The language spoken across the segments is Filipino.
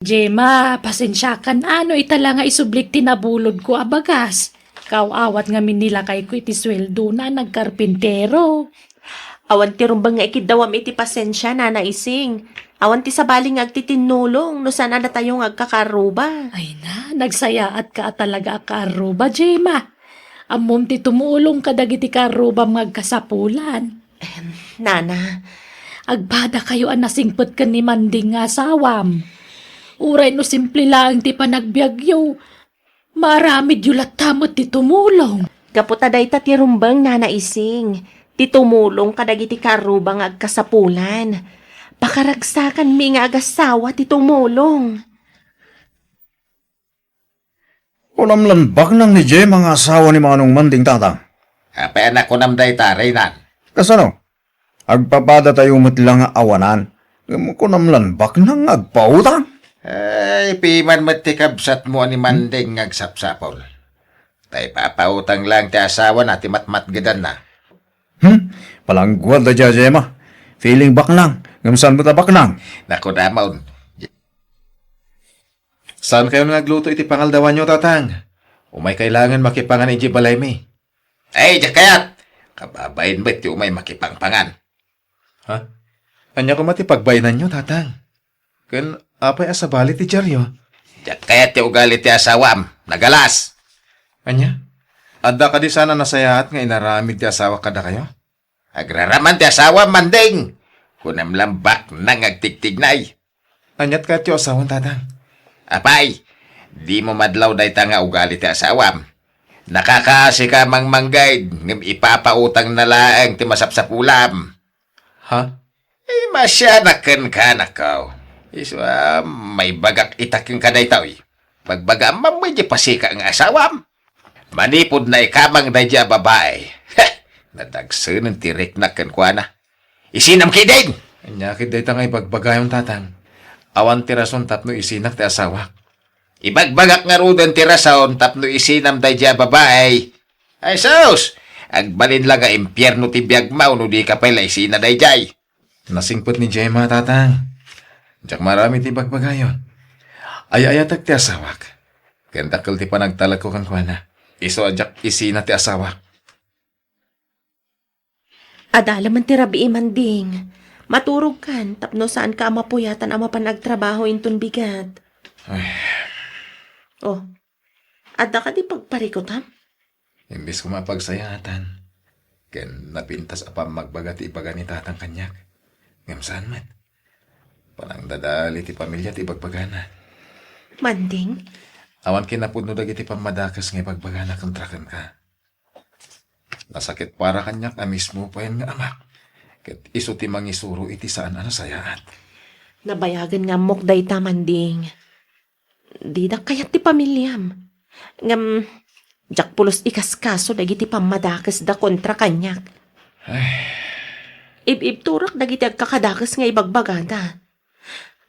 Jema, pasensyakan ano itala nga isublik tinabulod ko abagas. Kawawat nga minila kay ko iti sweldo na nagkarpintero. Awan ti rumbang nga ikidawam iti pasensya na naising. Awan ti sabaling agtitinulong no sana na tayong agkakaruba. Ay na, nagsayaat ka talaga karuba, Jema. Amom ti tumulong ka dagiti karuba magkasapulan. Nana, Agbada kayo ang nasingpot ka ni Manding nga asawam. Uray no simple lang ti panagbiagyo. Maramid yulat tamot ti tumulong. kaputaday ta ti rumbang na naising. Ti tumulong kadagiti karuba nga agkasapulan. Pakaragsakan mi nga agasawa ti tumulong. Unamlanbak nang ni Jay mga asawa ni Manong Manding tatang. Kapay anak ko namday taray nan. Kasano? Agpapada tayo matlang nga awanan. Kunamlanbak nang agpautang. Ay, piman matikabsat mo ni Manding ngagsapsapol. Tay papautang lang ti asawa na ti matmatgadan na. Palangguad da dya, Jema. Feeling bak nang. Ngamsan mo tabak nang. Naku damon. Saan kayo nagluto iti pangaldawan nyo, tatang? Umay kailangan makipangan iti balay mi. Ay, jakayat! Kababayin ba't yung may makipangpangan? Ha? Anya ko matipagbayanan nyo, tatang? Kan apay asabali ti Jaryo? Jakayat yung ugali ti asawam. Nagalas! Anya? Adda ka di sana nasayaat nga inaramid ti asawa kada kayo? Agraraman ti asawam, Manding! Kunam lambak nang agtigtignay. Anyat ka ti asawan, tatang? Apay, di mo madlaw day nga ugali ti asawam. Nakakaasi ka mang manggay, ngam ipapautang na laang ti masapsapulam. Ha? Masyanakan ka na kao. Iswa, may bagak itaking ka na itaw. Pagbaga, mamay di pasika ang asawam. Manipod na ikamang na dya babae. Nadagsan ang tirik na kankwa na. Isinam kiding! Anya kid day tangay bagbagayong, tatang. Awan ti rason tapno isinak ti asawa. Ibagbagak nga rudan ti rason tapno isinam da dya babae. Ay sus! Agbalin lang nga impyerno ti biyagmaw no di ka pala isina da jay. Nasingpot ni Jema, tatang. Diyak marami ti bagbagayon. Ay-ayatag ti asawak. Kandakal ti panagtalag ko kang kuwana. Iso adyak isina ti asawak. Adala man ti rabi Manding. Maturog kan, tapno saan ka mapuyatan ang mapanagtrabaho inton bigat. Ay, Oh, adda ka di pagparikot ha? imbis ko mapagsayatan. Ken napintas apa magbaga ti ibaga ni tatang kanyak. Ngamsaan man. Panang dadali ti pamilya ti bagbagana. Manding, Awan kinapudno dagiti pamadakas nga bagbagana kontrakan ka. Nasakit para kanyak a mismo pa yan nga amak. Ket iso ti mangisuro iti saan sayaat. nabayagan nga mok day ta Manding. Di na kayat ti pamilyam. Ngam, jak pulos ikaskaso dagiti pamadakas da kontra kanyak. Ib-ib-turak dagiti agkakadakas nga ibagbagada.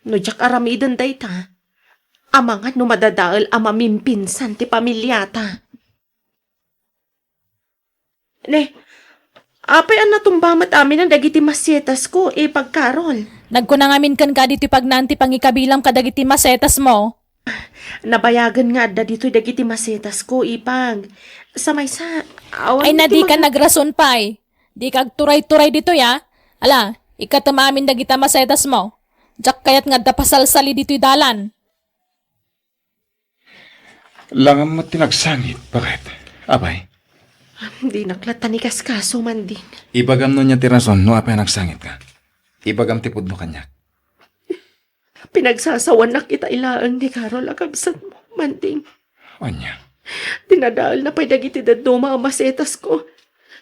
No jak aramidan day ta. Amangan no madadaal amamimpinsan ti pamilyata. Ne, apay ang natumbamat amin ang dagiti masyetas ko, pagkarol. Nagkunangamin kan ka dito pagnanti pangikabilang kadagiti masetas mo. Nabayagan nga da dito dagiti masetas ko, ipag. Samay sa, awan Ay na ti di ka mga- nagrason pay. Di ka turay-turay dito ya. Ala, ikatamamin dagita masetas mo. Jak kayat nga dapasalsali dito'y dalan. Langam mo tinagsangit. Bakit? Abay, Di naklatan ni kaskaso, Manding. ibagam no niya ti rason no apay nagsangit ka. Ibagam ti pudno kanyak. Pinagsasawan na kita ilaan ni Carol akabsat mo, Manding. Anya. Tinadaal na pa'y dagiti daduma ang masetas ko.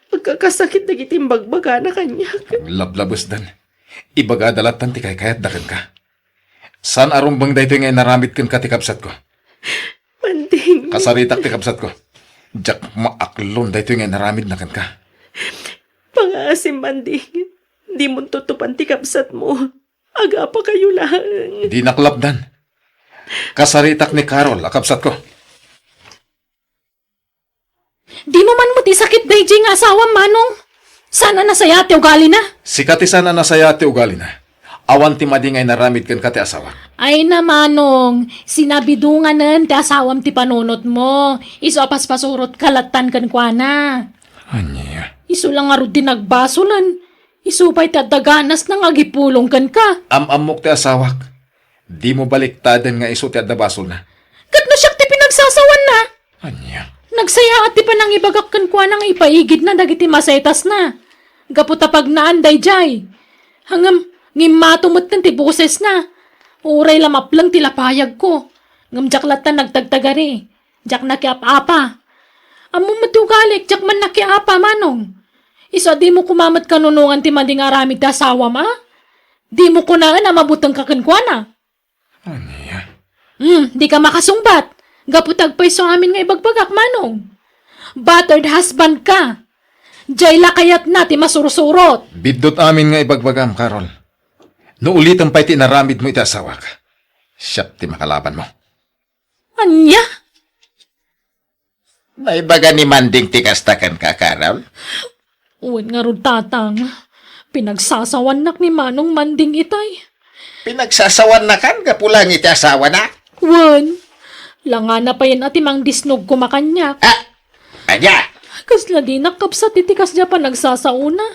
Magkakasakit dagiti bagbaga na kanyak. Lablabos dan. Ibaga dalatan ti kayat dakan ka. San arumbang dayto nga naramit kan ka ti kapsat ko. Manding, Kasaritak ti kapsat ko. Jak maaklon dayto nga naramid na kan ka. pangasim, Manding. Di mo tutupan ti kapsat mo. Aga pa kayo lang. Di naklapdan. Kasaritak ni Carol, akapsat ko. Di mo man mo ti sakit dayjay nga asawam manong. Sana nasaya ti ugali na. Sikati sana nasaya ti ugali na. Awan ti madingay naramid kan ka ti asawa. Ay namanong, sinabidunganan ti asawam ti panunot mo. Iso apas pasurot kalatan kan kwa na. Anya. Iso lang nga ro din nagbasulan. Iso pa'y tadaganas na nga gipulong kan ka. Amok ti asawak. Di mo baliktaden nga iso ti adabasol na. Kat na siya ti pinagsasawan na. Anya. Nagsaya at ti panang ibagak kan kwa nang ipaigid na dagiti masetas na. Gaputapag na anday jay. Hangam, ngimmatumot kan ti boses na. Uray lamap lang tilapayag ko. Ngam jaklat na nagtagtagari. Jak nakiap-apa. Amo matugalik, jak man nakiapa manong. Isa di mo kumamat kanunungan ti mading aramid ti asawa ma? Di mo kunaan na mabutang kakankwana. Anya. Di ka makasungbat. Gaputag pa iso amin nga ibagbagak manong. Battered husband ka. Jayla kayat na ti masursurot. Bidot amin nga ibagbagam, Carol. No ulitan pa'y tinaramid mo iti asawak. Siyap ti makalaban mo. Anya? Naibaga ni Manding ti kastakan ka, Carol. Uwan nga ron tatang. Pinagsasawanak ni Manong Manding itay. Pinagsasawan na kan, kapulang iti asawa na. Wan. Langa na pa yan ati mang disnog kumakanyak. Anya, Kasla di nakapsat itikas dya pa nagsasauna.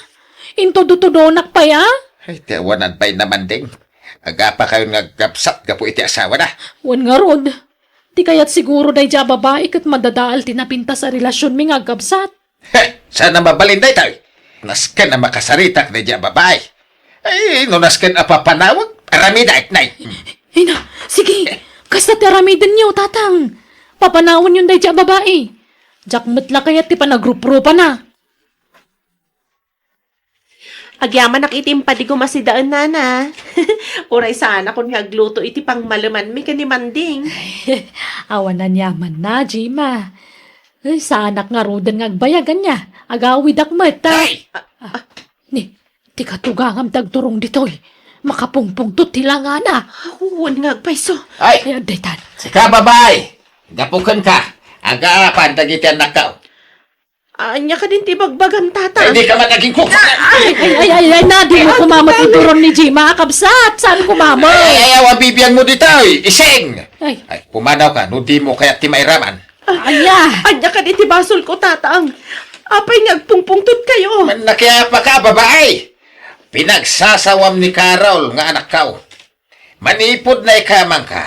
Intodo-todonak pa ya? ay tiawanan pa'y na Manding. Agapa kayo nga gapsat ka po iti asawa na. Wan nga rod. Di kaya't siguro day dya babae kat madadaal tinapinta sa relasyon mi nga gabsat. Sana mabalinday tayo. Nasken na makasaritak na dya babae. Ay, no nasken apapanawag, aramida at nay. Ina, sige. Kasta tiaramidan niyo, tatang. Papanawan yun day dya babae. Jack matla kaya't ti panagrup-rupa na. Agyaman nakitim pa di gumasidaan nana. Uray sana kung hagluto iti pang malaman mi ni Manding. Awan na niyaman na, Jima. Ay, sa anak nga rodan nga agbayagan niya. Agawid akmat, ha? Ay! Ni, ti katugangam tagturong ditoy. Makapungpung tutila nga na. Huwag nga agpaiso. Ay! Ay, daytan. Ka babae! Gapukan ka! Aga dagiti anak ka. Anya ka din tibagbagan tata. Hindi ka man naging kuka! Ay, na, di mo kumamat ituron ni Jima, kabsat. Saan kumamat? Ay, awa bibiyang mo dito! Ising! Ay, Ay, pumanaw ka, no di mo kaya timayraman. aya. Anya ka din tibasol ko tatang. Apay nga agpungpungtot kayo. Man nakiapa ka, babae! Pinagsasawam ni Carol nga anak ka. Manipod na ikamang ka.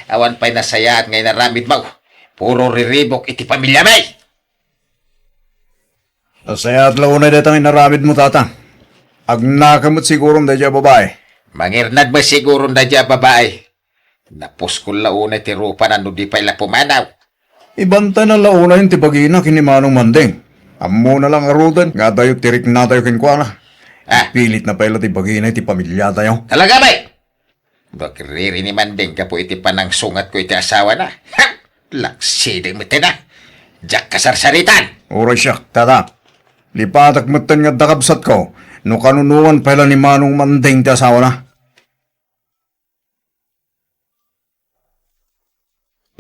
Awan pa'y nasayaan ngay naramid mo. Puro riribok iti pamilya may. Asaya at launay datang inaramid mo, tatang. Agnakamot sigurong da dya babae. Mangirnad mo siguro na dya babae. Napuskol launay ti rupa na no di pa'y la pumanaw. Ibanta na launay yung tibagina kinimanong Manding. Amo na lang arudan, nga tayo tirik na tayo kinkwana. Pilit na pala tibagina iti pamilya tayo. Talaga may? Bakiriri ni Manding ka po iti panang sungat ko iti asawa na. Ha! Laksideng mo na. Diyak kasarsaritan. Oray siya, tata. Lipatak matan nga dakabsat ko, no kanunuan pala ni Manong Manding ti asawa na.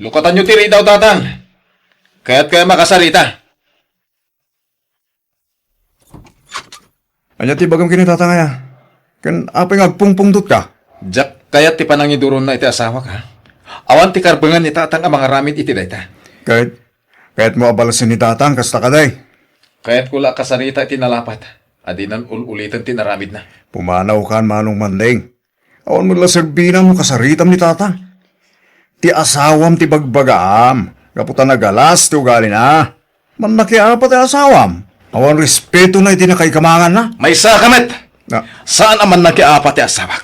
Lukatan nyo tiri daw, tatang. Kaya't kaya makasarita. Anya ti bagam kini tatang aya. Kan apay ngagpungpungtot ka. Jack, kaya't ti panangiduron na iti asawa ka. Awan ti karbangan ni tatang ang mga ramid iti dayta. Kahit mo abalasin ni tatang, kasta ka day. Kaya't kula kasarita iti nalapat. Adinan ulitan ti naramid na. Pumanaw kan Manong Manding. Awan mo la serbina mo kasaritam ni tatang. Ti asawam ti bagbagam. Kaputan na galas ti ugali na. Man nakiapa ti asawam. Awan respeto na iti nakaikamangan na. May sakamet! Na, Saan aman nakiapat ti asawak?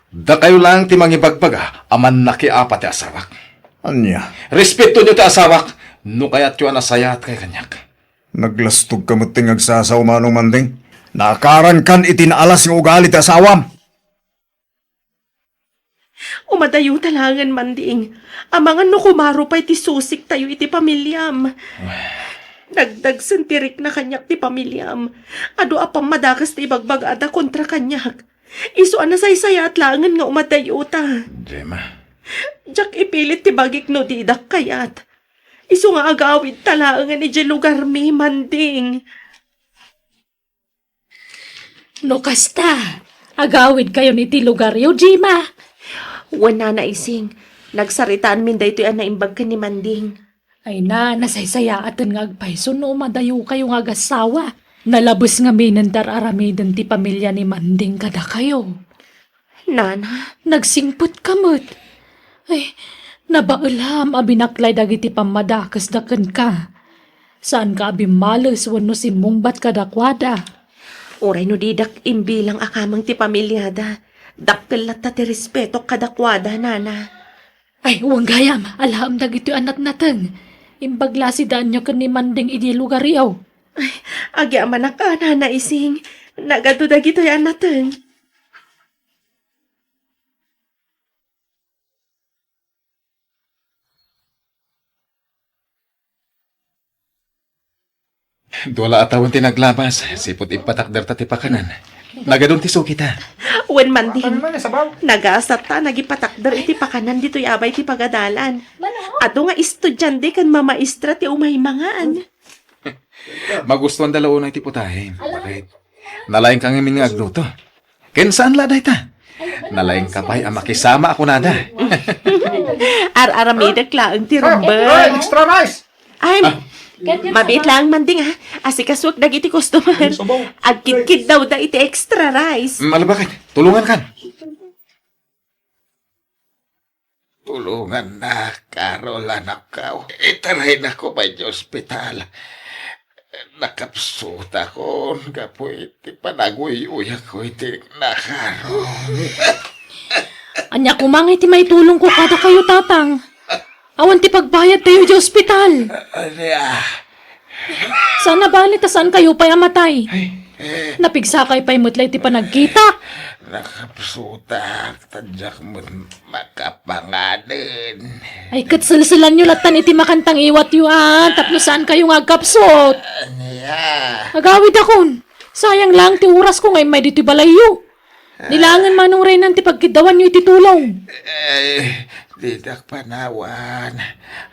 Da kayo lang ti mangibagbaga, aman nakiapat ti asawak. anya. Respeto nyo ti asawak, no kaya't yun nasayat kay kanyak. Naglastog ka muting agsasaw Manong Manding. Nakaran kan itinaalas yung ugali ti asawam. Umadayo talangan Manding. Amangan no kumaro pa'y ti susik tayo iti pamilyam. Dagdag sentirik na kanyak ti pamilyam. Ado apang madakas ti ibagbagada kontra kanyak. Iso na saysaya at langan nga umadayo ta. Gemma, Jack ipilit ti bagik no didak kayat. Iso nga agawid talangan ni lugar mi Manding. No kasta. Agawid kayo ni ti lugar yo, Jima. Wala na ising. Nagsaritaan min daytoy ang naimbag ka ni Manding. Ay na, nasaysayatan nga agpayso no madayo kayo nga agasawa. Nalabos nga minandar aramidan ti pamilya ni Manding kada kayo. Nana, Nagsingput kamot. Ay, nabaalam abinaklay dagiti pamadakas daken ka. Saan ka abimalos wano si mungbat kadakwada? oray no didak imbilang akamang ti pamilyada. Dakkel latta ti respeto kadakwada, nana. Ay, uwang gayam, alaham dagiti anak natin. Imbagla si danyo kan ni Manding idi lugar yaw. Agya man ka, nana ising. Nagado dagito yan natin. Duwala atawan tinaglabas. Sipot ipatakder ta ti pakanan. Nagadun ti kita. Wen Manding. Nagaasat ta, nagipatakder iti pakanan dito abay ti pagadalan. Ato nga estudyante kan mamaistra ti umahimangaan. Magustuhan dalaw na iti putahe. Bakit? Nalaing kang imin nga agluto. Ken saan laday ta? Nalaing kapay ang makisama ako nada. Ar-aramidak laang ti rumba. Extra rice! Ay, mabit lang Manding ha. Asikaswag dagiti customer. Agkid-kid daw da iti extra rice. Bakit? Tulungan kan. Tulungan na, Carol, anak ka. Itarahin ako ba yung ospital? Nakapsut ako. Kapo iti panaguy-uy ako iti nakaroon. Anya kumang iti may tulong ko kada kayo tatang. Awan ti pagbayad tayo di ospital. Sana balit saan kayo pa'y amatay? Napigsakay pa'y mutlay ti panagkita. Nakapsutak, tadyak mo makapanganin. Ay katsilsilan nyo latan iti makantang iwat yu tapno saan kayo nga agkapsot. Agawid akon. Sayang lang ti oras ko ngay may dito balayo. Nilangan manong renan ti pagkidawan nyo iti tulong. Didak panawan.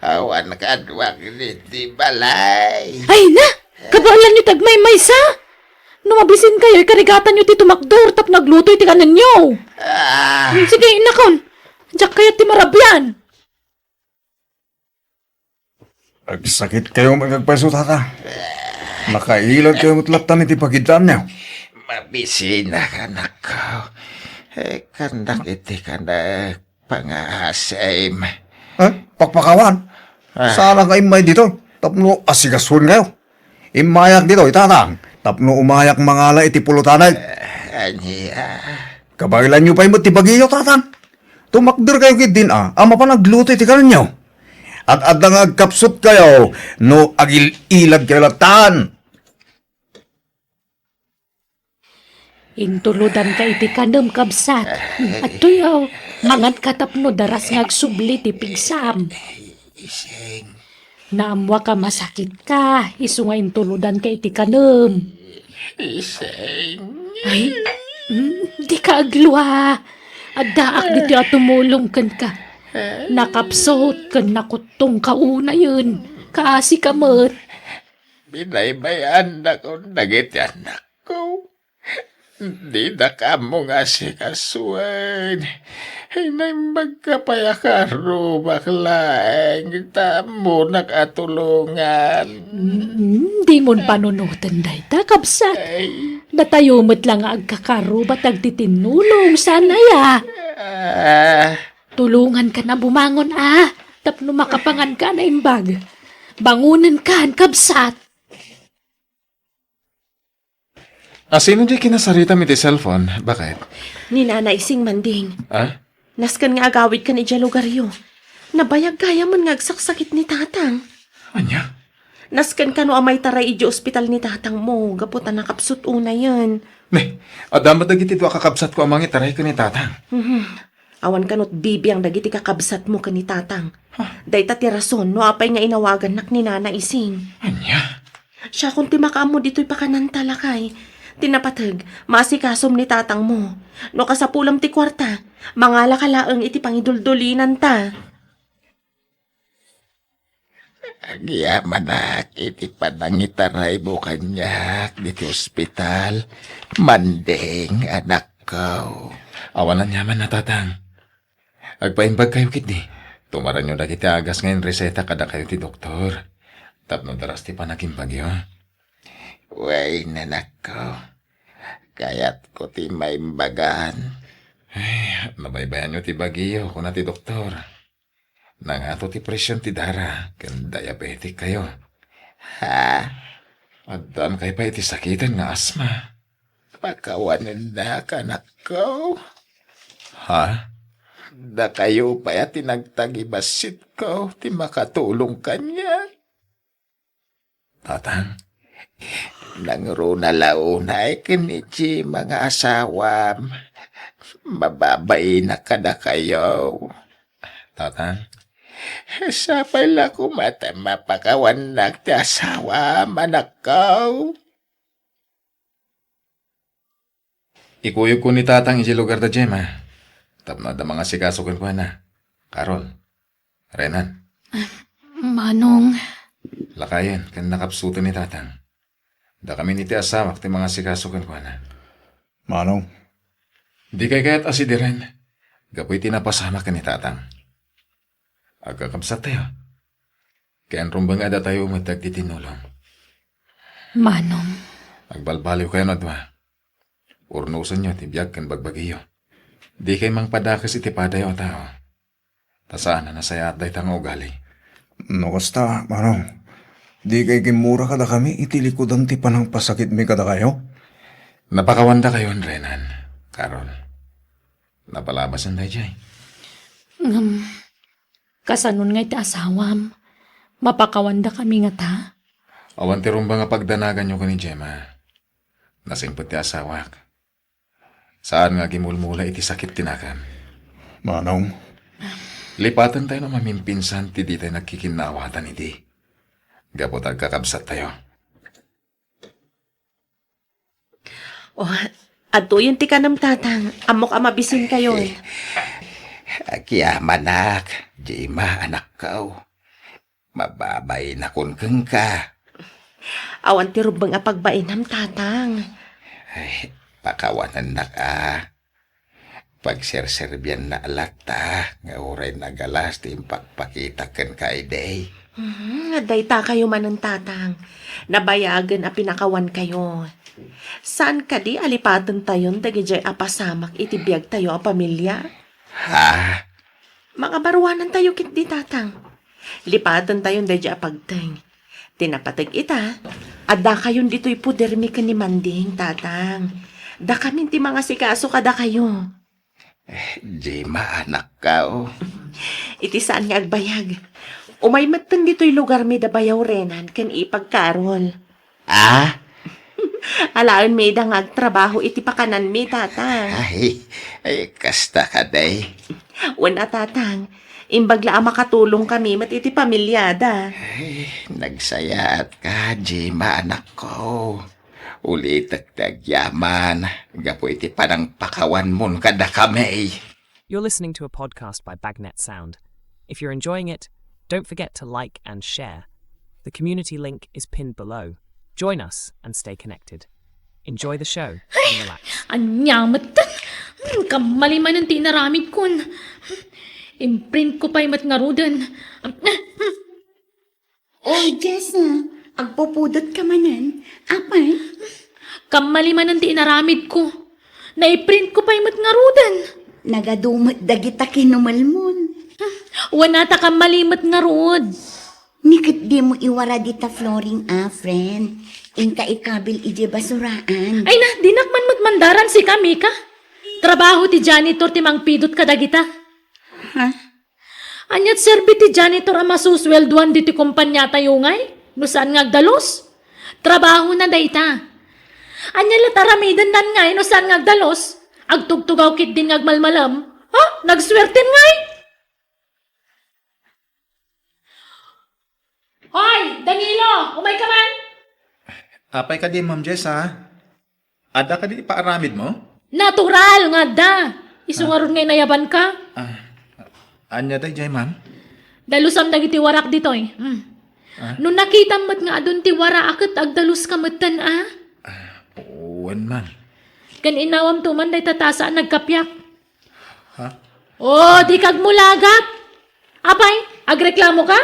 Awan kadwag di balay. Ay na! Kabalan nyo tagmay maysa! Numabisin kayo, ikarigatan nyo ti tumakdor tap nagluto iti kanan nyo. Sige, inakon. Diyak kaya ti marabyan. Nagsakit kayo magagpaiso, tata. Nakailag kayo matlatan iti pagitan niyo. Mabisin na kanak ko. Kandak iti kandak pangahasim. Pakpakawan. Saan kayo may dito? Tapno asigasun kayo. Imayak dito, itatang. Tapno umayak mangala iti pulutanay. Anya. Kabailan nyo pa yung matibagiyo, tatang. Tumakdir kayo kit din, ama pa nagluto iti kanan nyo. At adang agkapsot kayo, no agil-ilag kayo latan. Intuludan ka iti kanam kabsat. At tuyaw, mangat katapno daras ngagsubli ti pigsam. Naamwa ka masakit ka, iso nga intuludan ka iti kanam. Ay, di ka agluha. Addaak dito at tumulong kan ka. Nakapsot kan nakutong kauna yun. Kaasi ka mat. Binaybayan na ko nagiti anak ko. Di na ka mo nga si kasuan. Hinay magkapayakaro baklaeng tamo nakatulungan. Di mo panunutan day ta, kabsat. Natayumot lang nga agkakaro ba't agtitinulong sana ya. Tulungan ka na bumangon tapno makapangan ka na imbag. Bangunan ka, kabsat. Sino di kinasarita mi ti cellphone? Bakit? Ni Nana Ising Manding. Naskan nga agawid ka ni Jalugaryo. Nabayag kaya man nga agsaksakit ni tatang. Anya? Naskan ka no amay taray iji ospital ni tatang mo. Gaputan nakapsut una yan. Ne, adamat dagiti do kakabsat ko amang itaray ko ni tatang. Awan ka no't bibi ang dagiti kakabsat mo ka ni tatang. Dayta ti rason no apay nga inawagan nak ni Nana Ising. Anya? Siya kung ti makaamo dito'y pakanan talakay. Tinapatag, masikasom ni tatang mo. No kasapulam ti kwarta, mangala kalaang iti pangiduldulinan ta. Agyaman na iti panangitaray mo kanyak diti ospital. Manding, anak ko. Awanan yaman na tatang. Agpaimbag kayo kit di. Tumaran nyo na kita agas ngayon reseta kada kayo ti doktor. Tapno daras ti panakim bagyo. Way nanak ko. Kaya't ko ti maimbagan. Nabaybayan nyo ti bagyo kung na ti doktor. Nangato ti presyon ti dara. Kan diabetic kayo. Ha? Addan kayo pa iti sakitan nga asma. Pakawanan na kanak ko. Ha? Da kayo pa ya tinagtagibasit ko. Ti makatulong kanya. Tatang, Nangro na launay kinichi mga asawam. Mababay na kada kayo. tatang, Sa pala ko mata mapakawan na ti asawam anak ko. ikuyog ko ni tatang iti lugar da Gemma. Tapno da mga sikasukin ko na. Karol, Renan, Manong, lakayan, kan nakapsuto ni tatang. Da kami ni ti asawak ti mga sikasukin ko na. Manong, Di kay kaya't asidiren. Gapoy tinapasama ka ni tatang. Agkakamsat tayo. Kayan rumbang ada tayo umatag di tinulong. Manong, Agbalbaliw kayo na dwa. Urnusan nyo tibiyag kan bagbagiyo. Di kay mang padakas iti padayo tao. Tasaan na nasaya at day tang ugali. no kasta, Manong. Di kay kimura kada kami, itilikodan ti panang pasakit mi kada kayo. Napakawanda kayo, Renan. Karol. Napalabasan tayo jay. kasanon nga iti asawam. Mapakawanda kami nga ta. Awan ti rumba nga pagdanagan nyo ko ni Gemma. Nasimpot ti asawak. Saan nga gimulmula iti sakit tinakam. Manong, Lipatan tayo na mamimpinsan ti di tayo nagkikinawatan iti. Gapot agkakabsat tayo. Oh, ato yun ti kanam tatang. Amok amabisin kayo. Akiamanak, Jima anak ko. Mababay na kunkeng ka. Awan ti rubang apagbainam tatang. Ay, pakawanan na ka. Pagserserbian na alata, nga oray na galas ti impakpakita ken ka day. Aday ta kayo manan tatang. Nabayagan a pinakawan kayo. Saan ka di alipatan tayon dagijay apasamak itibiyag tayo a pamilya? Ha? Mga baruanan tayo kit di tatang. Lipatan tayon dagijay apagteng. Tinapatag ita. Adda kayon dito'y pudermi ka ni Manding, tatang. Da kami ti mga sikaso kada kayo. Jima anak ko. Iti saan nga agbayag. Umay matan dito'y lugar mi da bayaw renan ken ipagkarol. Ah? Alaon mi da nga agtrabaho iti pakanan mi, tatang. Ay, kasta ka day. Wala, tatang. Imbagla ang makatulong kami mat iti pamilyada. Ay, nagsayat ka, Jima anak ko. Ulit agtagyaman. Gapo iti panang pakawan mon kada kami. You're listening to a podcast by Bagnet Sound. If you're enjoying it, don't forget to like and share. The community link is pinned below. Join us and stay connected. Enjoy the show and relax. Anyamat ta. Kamali man ang tinaramid kun. Imprint ko pa'y matngarudan. Oh, Jessa, agpupudot ka manan. Apay? Kamali man ang tinaramid ko. Naiprint ko pa'y matngarudan. Nagadumot dagita kinumalmon. Wana ta kamali matngarud. Nikit di mo iwara dita flooring friend. Inka ikabil ije basuraan. Ay na, dinakman matmandaran si kami ka. Trabaho ti janitor ti mangpidot kadagita. Ha? Anyat serbi ti janitor ang masuswelduan diti kumpanya tayo ngay. No saan nga agdalos? Trabaho na dayta. Anya lataramidan nan ngay no saan nga agdalos? Agtugtugaw kit din ngagmalmalam. Ha? Nagswerten ngay? Hoy! Danilo! Umay ka man? Apay ka din, Ma'am Jess, ha? Ada ka din ipaaramid mo? Natural nga da. Isungaron ngay nayaban ka. Anya day, Jay, ma'am? Dalusam dagiti warak dito eh. Nung nakita mo't nga adun ti wara akit agdalus ka matan ah. Uwan, ma'am. Kan inawam tuman day tatasa nagkapyak. Ha? Oh, di kag mulagat. Apay, agreklamo ka?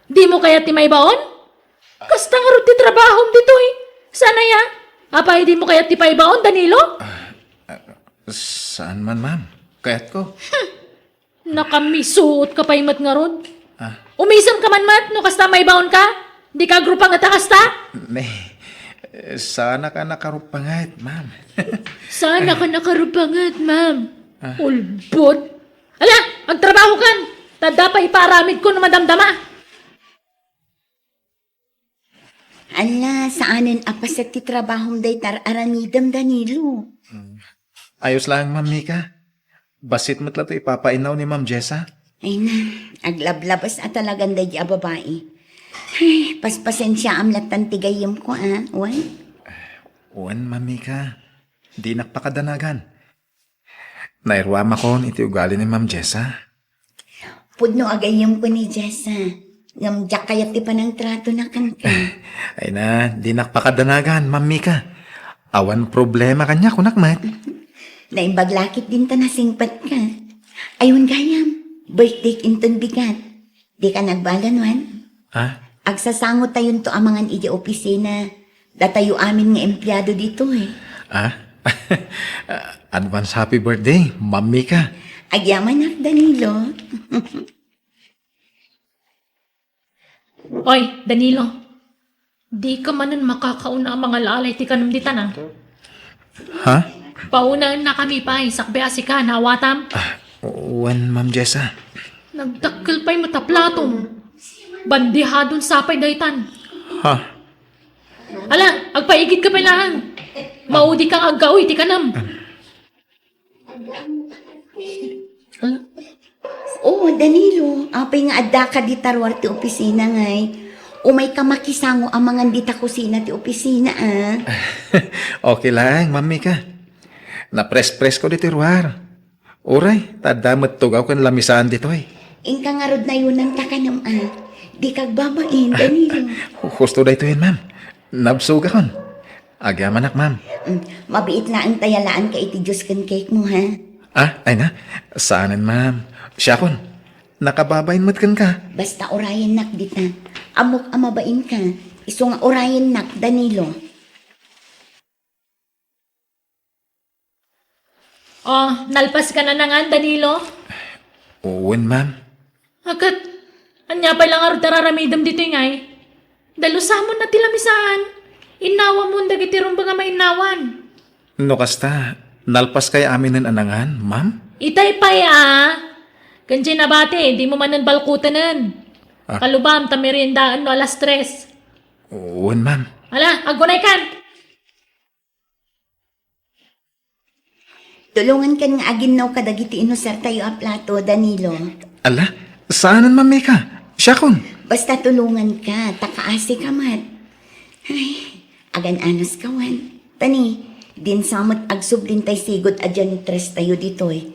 Di mo kaya timay baon? Kasta nga rin ti trabahom dito eh. Sana ya? Apay, di mo kaya tipay baon, Danilo? Saan man, ma'am? Kaya't ko. Nakamisuot ka pa imat nga ron. Ah. Umisam ka man mat, no kasta may baon ka? Di ka grupang at kasta? Sana ka nakarupangit, ma'am. Sana ka nakarupangat, ma'am. Ulbot. Ala, magtrabaho kan. Tada pa iparamid ko na madamdama. Ala, saanin apas at titrabahom day aramidam, Danilo. Ayos lang, Ma'am Mika. Basit mo't lato ipapainaw ni Ma'am Jessa. Ay na, aglablabas at talagang day a babae. Ay, paspasensya am latan tigayim ko, Wan? Uwan, Ma'am Mika. Di nakpakadanagan. Nairwama ko iti ugali ni Ma'am Jessa. Pudno agayim ko ni Jessa. Ngamjak kayat ti panang trato na kanka. Ay na, di nakpakadanagan, Ma'am Mika. Awan problema kanya kunakmat. Naimbaglakit din ta nasingpat ka. Ayun gayam, birthday inton bigat. Di ka nagbalan, Wan? Ha? Agsasangot tayon to amangan iti opisina. Datayo amin nga empleyado dito eh. Advance happy birthday, Ma'am Mika. Agyaman ak, Danilo. Oy, Danilo. Di ka manan makakauna ang mga lalay ti kanam di tanan. Ha? Paunaan na kami pa, sakbe asika, nawatam. Uwan, Ma'am Jessa. Nagdakkel pa'y mataplatong. Bandihadon sapay daytan. Ha? Ala, agpaigid ka pa lang. Maudi kang aggaw, iti kanam. Oo, Danilo. Apay nga adda ka di tarwar ti opisina ngay. Umay ka makisango ang mga dita kusina ti opisina, Okay lang, Ma'am Mika. Napres-pres ko dito, Ruar. Uray, tadamot tugaw kan lamisan dito eh. Ingka nga rod na yun ang takanam, Di kag babain, Danilo. Gusto da ito yun, Ma'am. Nabsuga kon. Agyaman ak, Ma'am. Mabiit na ang tayalaan ka iti Diyos kan cake mo, Ay na. Saanan, Ma'am. Siya kon. Nakababayin mo't kan ka. Basta orayan nak dita. Amok amabain ka. Iso nga orayan nak, Danilo. Oh, nalpas ka na nga, Danilo. Uwan, Ma'am. Agad, anya pa lang arod tararamidam dito ngay. Dalusamon na tilamisaan. Inawa mo dagiti rumba nga mainawan. No kasta, nalpas kay amin ng anangan, Ma'am? Itay pa'y Kanjay na bate, di mo manan balkutanan. Kalubam, tamirindaan no alas 3. Uwan, Ma'am. Ala, agunay kan. Tulungan ka nga aginaw kadagiti inusar tayo a plato, Danilo. Ala, saanan, Ma'am Mika? Siya kon. Basta tulungan ka, takaasi ka mat. Ay, agan-anos ka, Wan. Tani, din samot agsublin tay sigod adyan tres tayo dito eh.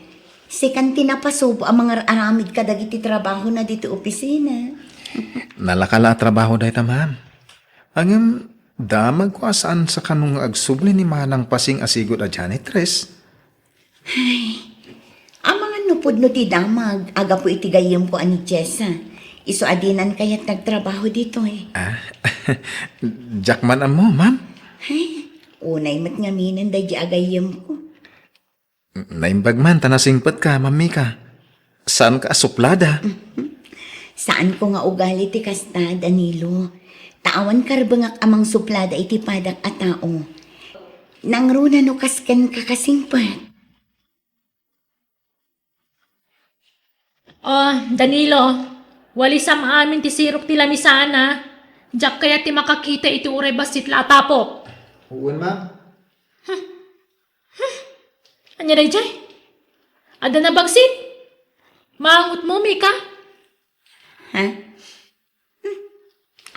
Sikan tinapasubo ang mga aramid kadagiti trabaho na dito opisina. Nalakala trabaho dahi ta, Ma'am. Ang damag ko asaan sa kanong agsubli ni Manang Pasing asigod a janitress. Ang mga nupod no ti damag, aga po itigayam ko ani Jessa. Iso adinan kaya't nagtrabaho dito eh. Jackman mo, Ma'am. Ay, unay mat ngaminan day di agayam ko. Naimbagman, tanasingpat ka, Ma'am Mika. Saan ka asuplada? Saan ko nga ugali ti kasta, Danilo? Taawan karbangak amang suplada iti padak a tao. Nangruna no kasken kakasingpat. Oh, Danilo, walisam amin ti sirok ti lamisana. Diyak kaya ti makakita iti uray basit latapok. Uwan, Ma'am. Anya day jay? Ada na bagsit? Maangot mo, Mika? Ha?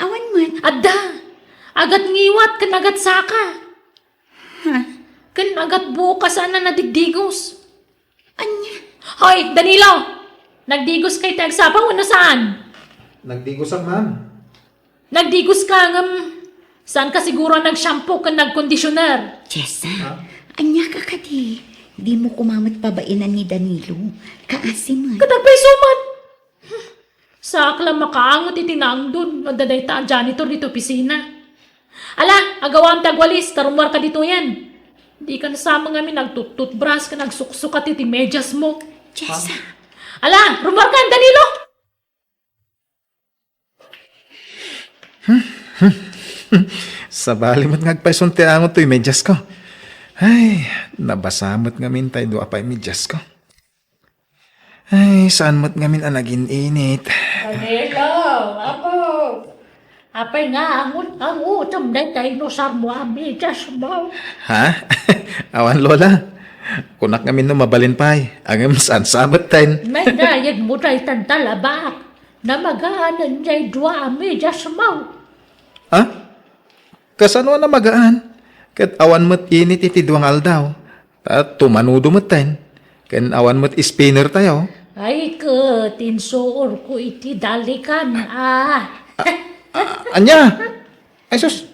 Awan mo. Ada! Agat ngiwat, kan agat saka. Kan agat bukas na nadigdigos. Anya? Hoy, Danilo! Nagdigos kay tagsapang ano saan? Nagdigos ang, Ma'am. Nagdigos ka saan ka siguro nag-shampoo ka nag-conditioner? Jessa, Anya ka kadi. Di mo kumamat pabainan ni Danilo. Kaasiman. Katagpay sumat! Sakla makaangot itinang dun. Nagdaday taan janitor dito opisina. Ala, agawam tagwalis. Karumwar ka dito yan. Di ka nasama nga nagtututbras ka, nagsuksukat iti medyas mo. Jessa. Ala, rumwar ka, Danilo! Sa balimot ngagpaisunti angot to'y medyas ko. Ay, nabasamot ngamin tayo do apay medyas ko. Ay, saan mo't ngamin anagin init. Danilo, apo. Apay nga, ang utom na tayo sa mo ang medyas mo. Ha? Awan lola. Kunak ngamin no mabalin pay. Ang saan samot tayo. May dayag mo tayo tantalabak na magaanan niya'y dua ang medyas mo. Ha? Kasano na magaan? Kat awan mo't init iti duwang aldaw. At tumanudo mo't tayo. Kan awan mo't spinner tayo. Ay ka, tinsuor ko iti dalikan Anya? Ay sus,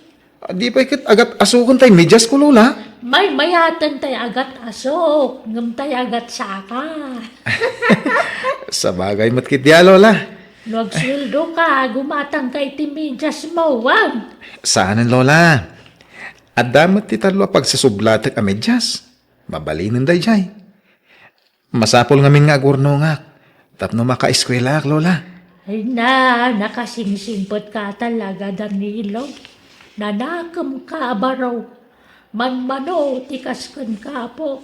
di pa ikit agat asukon tayo medyas ko lola. May mayatan tayo agat asok, ngam tayo agat saka. Sa bagay mo't kitya lola. Nagsildo ka, gumatang ka iti medyas mo, wag. Saanan lola? At damot ti talo pagsasublatek a medyas. Mabalinin day jay. Masapol ngamin nga agurno nga. Tapno maka-eskwela ak lola. Ay na, nakasingsimpot ka talaga, Danilo. Nanakam ka baraw. Manmano, tikaskan ka po.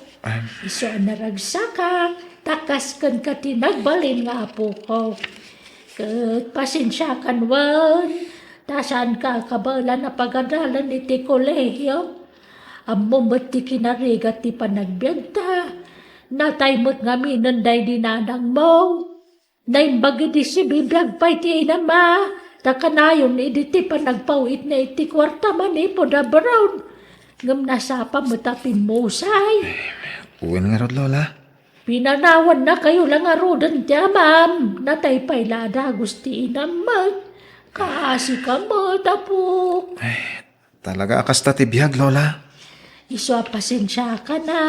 Iso naragsaka, takaskan ka tinagbalin nga po ko. Kat pasensya kan wan, tasan ka kabala na pag-adalan iti kolehiyo. Amo mo't ti kinarigat ti panagbyagta, natay mo't ngamin day dinanang mo. Naimbagad di si bibiyag pa iti inama, takanayon iti panagpawit na iti kwarta man ipo da baroon. Ngam nasapa mo tapin musay. Uwin nga rod lola. Pinanawan na kayo lang arudan tiya, ma'am. Natay pa'y lada gusti inaman. Kaasi ka mo, tapok. Talaga akas ta ti biyag lola. Iso pasensya ka na.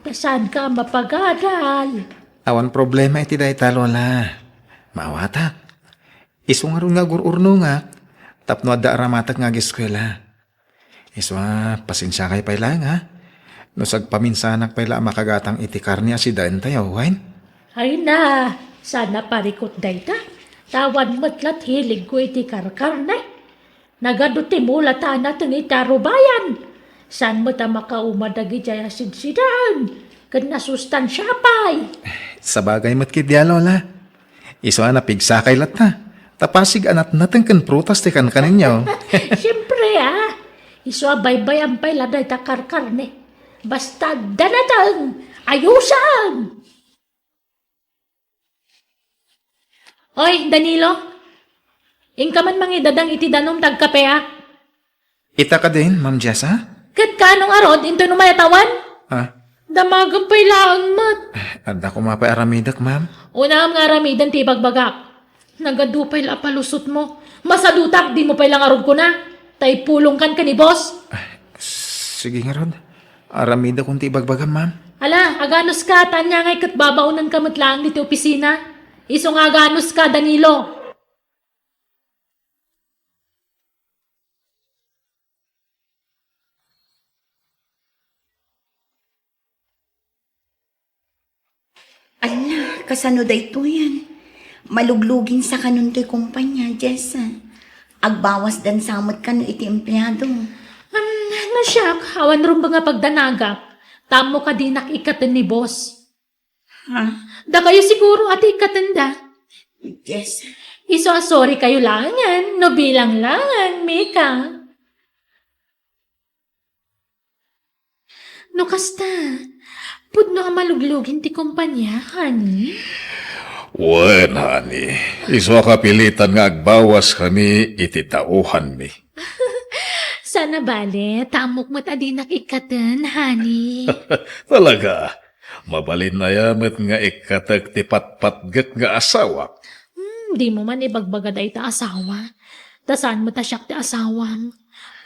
Tasan ka mapagadal. Awan problema iti dayta lola. Maawatak. Iso nga ron nga gururno nga. Tapno adda aramatak nga giskwela. Iso pasensya kay pa'y lang ha. No sagpaminsanak pala makagatang iti karni asidan tayo, wain? Ay na, sana parikot dayta. Tawan matlat hilig ko iti karkarne. Nagaduti mula ta natin itarubayan. San mo ta makaumadagi jaya sidsidan? Kan nasustansya pa'y. Sa bagay mo't kidya, lola. Iso na pigsakay lata. Tapasig anat natin kan prutas ti kan kaninyo. Siyempre iso baybay ang pala dayta karkarne. Basta danatang ayusan! Oy, Danilo. Ingka man mangidadang iti danom tagkape Ita ka din, Ma'am Jessa? Kat kanong arod, into numayatawan? Damagang pa'y laang mat. Adda ko mapay aramidak, ma'am. Una nga ramidan ti bagbagak. Nagadupay la palusot mo. Masadutak, di mo pa'y lang arod ko na. Tay pulong kan ni boss. Sige nga rod. Aramida kung ti bagbagam, ma'am. Ala, aganos ka, tanya ngay kat babaunan ka matlaan dito opisina. Isong aganos ka, Danilo. Ala, kasano da ito yan? Maluglugin sa kanon to'y kumpanya, Jessa. Agbawas dan samot ka no iti empleyado. No siya, awan rin ba nga pagdanagak? Tamo ka din nakikatan ni boss. Da kayo siguro at ikatanda. Jessa. Iso sorry kayo langan, no bilang langan, Mika. No kasta, pudno ang maluglugin ti kumpanya, honey. Wen, honey. Iso kapilitan nga agbawas kami iti tauhan mi. Sana bale, tamok mo't adi nakikatan, honey. Talaga, mabalin na yamat nga ikatag ti patpatgat nga asawa. Di mo man ibagbagad ay ta asawa. Tasan mo ta siyak ti asawam.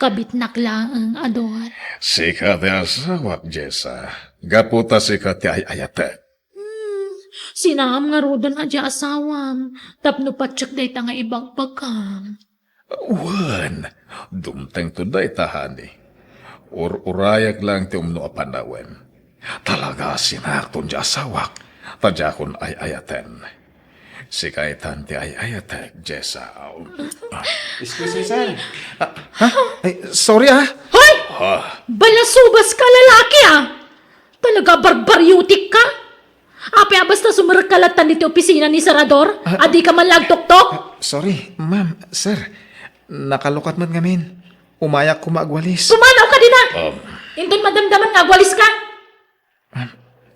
Kabit naklang ador. Sika ti asawa, Jessa. Gaputa sika ti ayayate. Sinam nga rodon na di asawam. Tapno patsyak day nga ibang pagkam. Wan, dumteng to day tahani. Urayak lang ti umno apanawen. Talaga sinakton di asawak. Tadya kon ayayaten. Sikaitan ti ayayate, Jessa. Excuse me, sir. Ay, sorry Hoy! Balasubas ka lalaki Talaga barbaryutik ka? Ape basta sumarkalatan dito opisina ni Sarador? Adi ka man lagtok-tok? Sorry, ma'am, sir. Nakalukat man ngamin. Umayak ko maagwalis. Sumanaw ka din Indon madamdaman nga agwalis ka?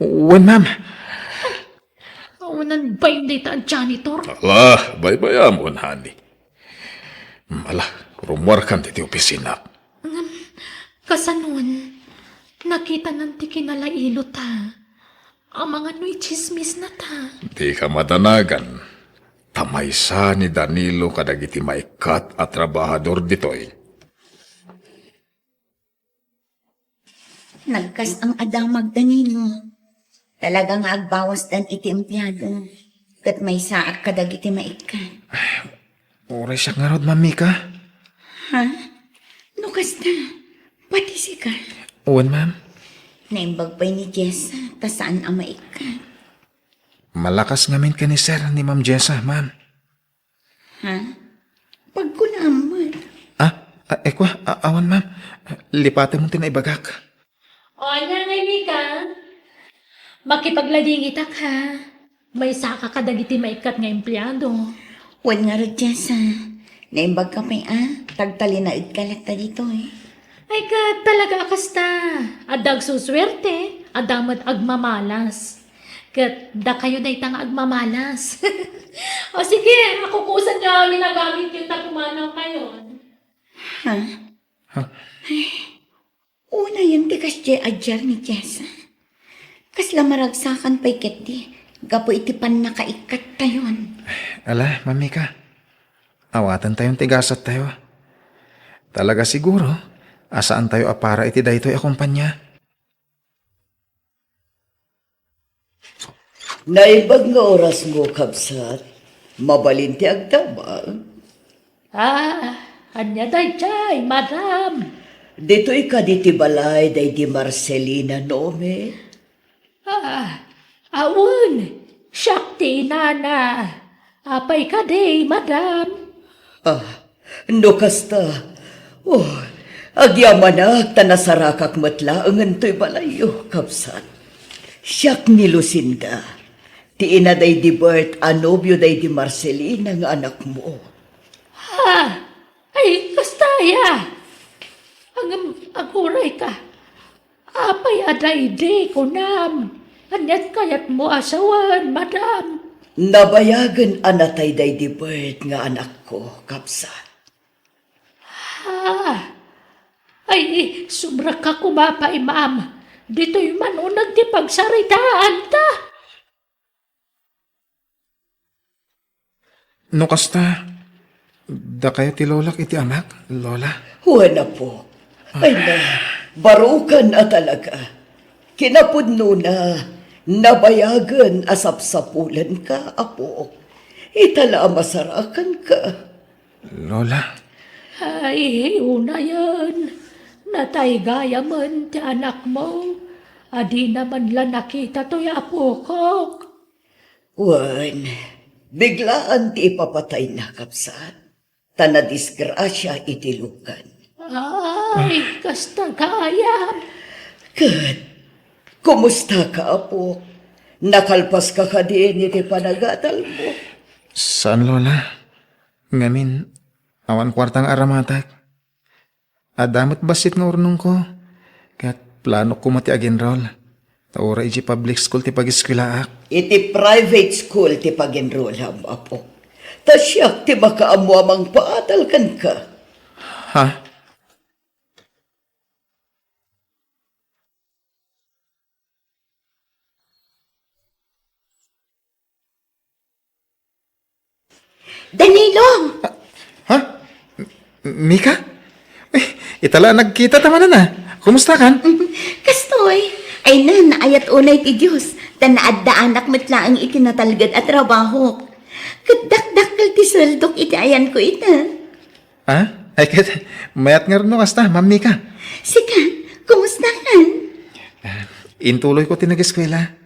Wan, ma'am. Unan ba yung data ang janitor? Ala, baybayam on, honey. Ala, rumwar kan ti opisina. Kasanon, nakita ng tikinalailo ta. Ang mga noy chismis na ta. Di ka madanagan. Tamaysa ni Danilo kadagiti maikat at trabahador ditoy. Nagkas ang adamag Danilo. Talagang agbawas dan iti empleyado. Kat may saak kadag iti maikan. Oray siya nga rod, ma'am Mika. Ha? Nukas na. Pati si ka. Wan, ma'am. Naimbag pa ni Jessa. Ta saan ang maikan? Malakas ngamin ka ni sir ni Ma'am Jessa, ma'am. Ha? Pagkunaman. Ekwa, awan, ma'am. Lipate mo tinaibagak. O, ngay Mika. Makipaglading itak ha. May saka ka dagiti maikat nga empleyado. Wan nga rin Jessa. Naimbag ka pa tagtalinaid ka lang ta dito Ay ka talaga akasta. Adag suswerte. Adamat agmamalas. Kat da kayo na itang agmamalas. O sige, ako kusan niya kami nagamit yung takumanaw kayon. Ha? Ay, una yun tikas di adjar ni Jessa. Kasla maragsakan pa'y keti. Gapo iti pan nakaikat tayon. Ala, Ma'am Mika. Awatan tayong tigasat tayo. Talaga siguro, asaan tayo apara iti daytoy akumpanya. Naibag nga oras mo, kabsat. Mabalinti agtabang. Anya day chay, madam. Dito'y kaditi balay day di Marcelina Nome. Awun, Shakti nana. Apay ka day, madam. No kasta. Agyaman na, tanasarakak matla, ang anto'y balayo, kabsat. Siyak ni Lucinda. Ti ina day di Bert, anobyo day di Marcelina nga anak mo. Ay, kastaya. Aguray ka. Apay aday di ko nam. Anyat kayat mo asawan, madam. Nabayagan anatay day di Bert nga anak ko, kapsat. Ay, sobra ka kumapay, ma'am. Dito'y manunag di pagsaritaan ta. No kasta, da kayo ti lolak iti anak, lola? Huwag na po. Ay na, barukan na talaga. Kinapudno na, nabayagan asapsapulan ka, apo. Itala masarakan ka. Lola? Ay, una yan. Natay gaya man ti anak mo. Adi naman la nakita to'y apo ko. Wan, biglaan ti ipapatay na kapsat. Tana disgrasya itilukan. Ay, kasta kaya. Kat, kumusta ka, apo? Nakalpas ka din iti panagatal mo. Saan, lola? Ngamin, awan kwartang aramatak. Adamot basit nga urnong ko. Kat plano ko mati agenrol. Taura iji public school ti pag-iskwilaak. Iti private school ti pag-enroll apo. Tasyak ti makaamuamang paatal kan ka. Ha? Danilo! Ha? Mika? Itala nagkita tama na. Kumusta kan? Kastoy, ay naayat unay ti Diyos, tanaadda anak matlaang itinatalgad at trabaho. Kadakdakal ti saldok iti ayan ko ita. Ha? Ay ket mayat nga rin no kasta, Ma'am Mika. Sika, kumusta kan? Intuloy ko tinag-eskwela.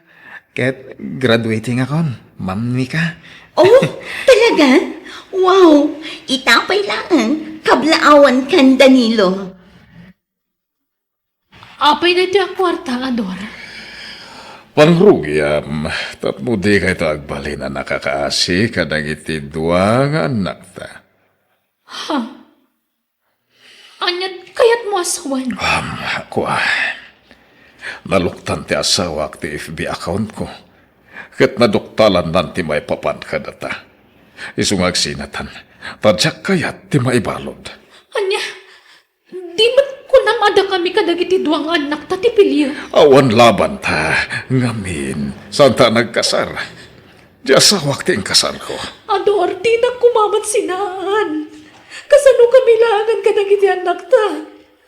Ket graduating akon, Ma'am Mika. Oh, talaga? Wow, itapay lang. Kablaawan kan Danilo. Apay na ito ang kwarta, Ador. Pangrugyam, tapno di kay ito agbali na nakakaasi kadang iti duwang anak ta. Anyat kayat mo asawan. Ako naluktan ti asawa ti FB account ko. Ket naduktalan nan ti may papan kadata. Isungag sinatan, tadyak kayat ti maibalod. Anya, di ba't kunamada kami kadagiti duwang anak tatipilyo? Awan laban ta, ngamin, saan ta nagkasar? Di asawak ti ang kasar ko. Ador, di na kumamat sinaan. Kasano kami langan kadagiti anak ta?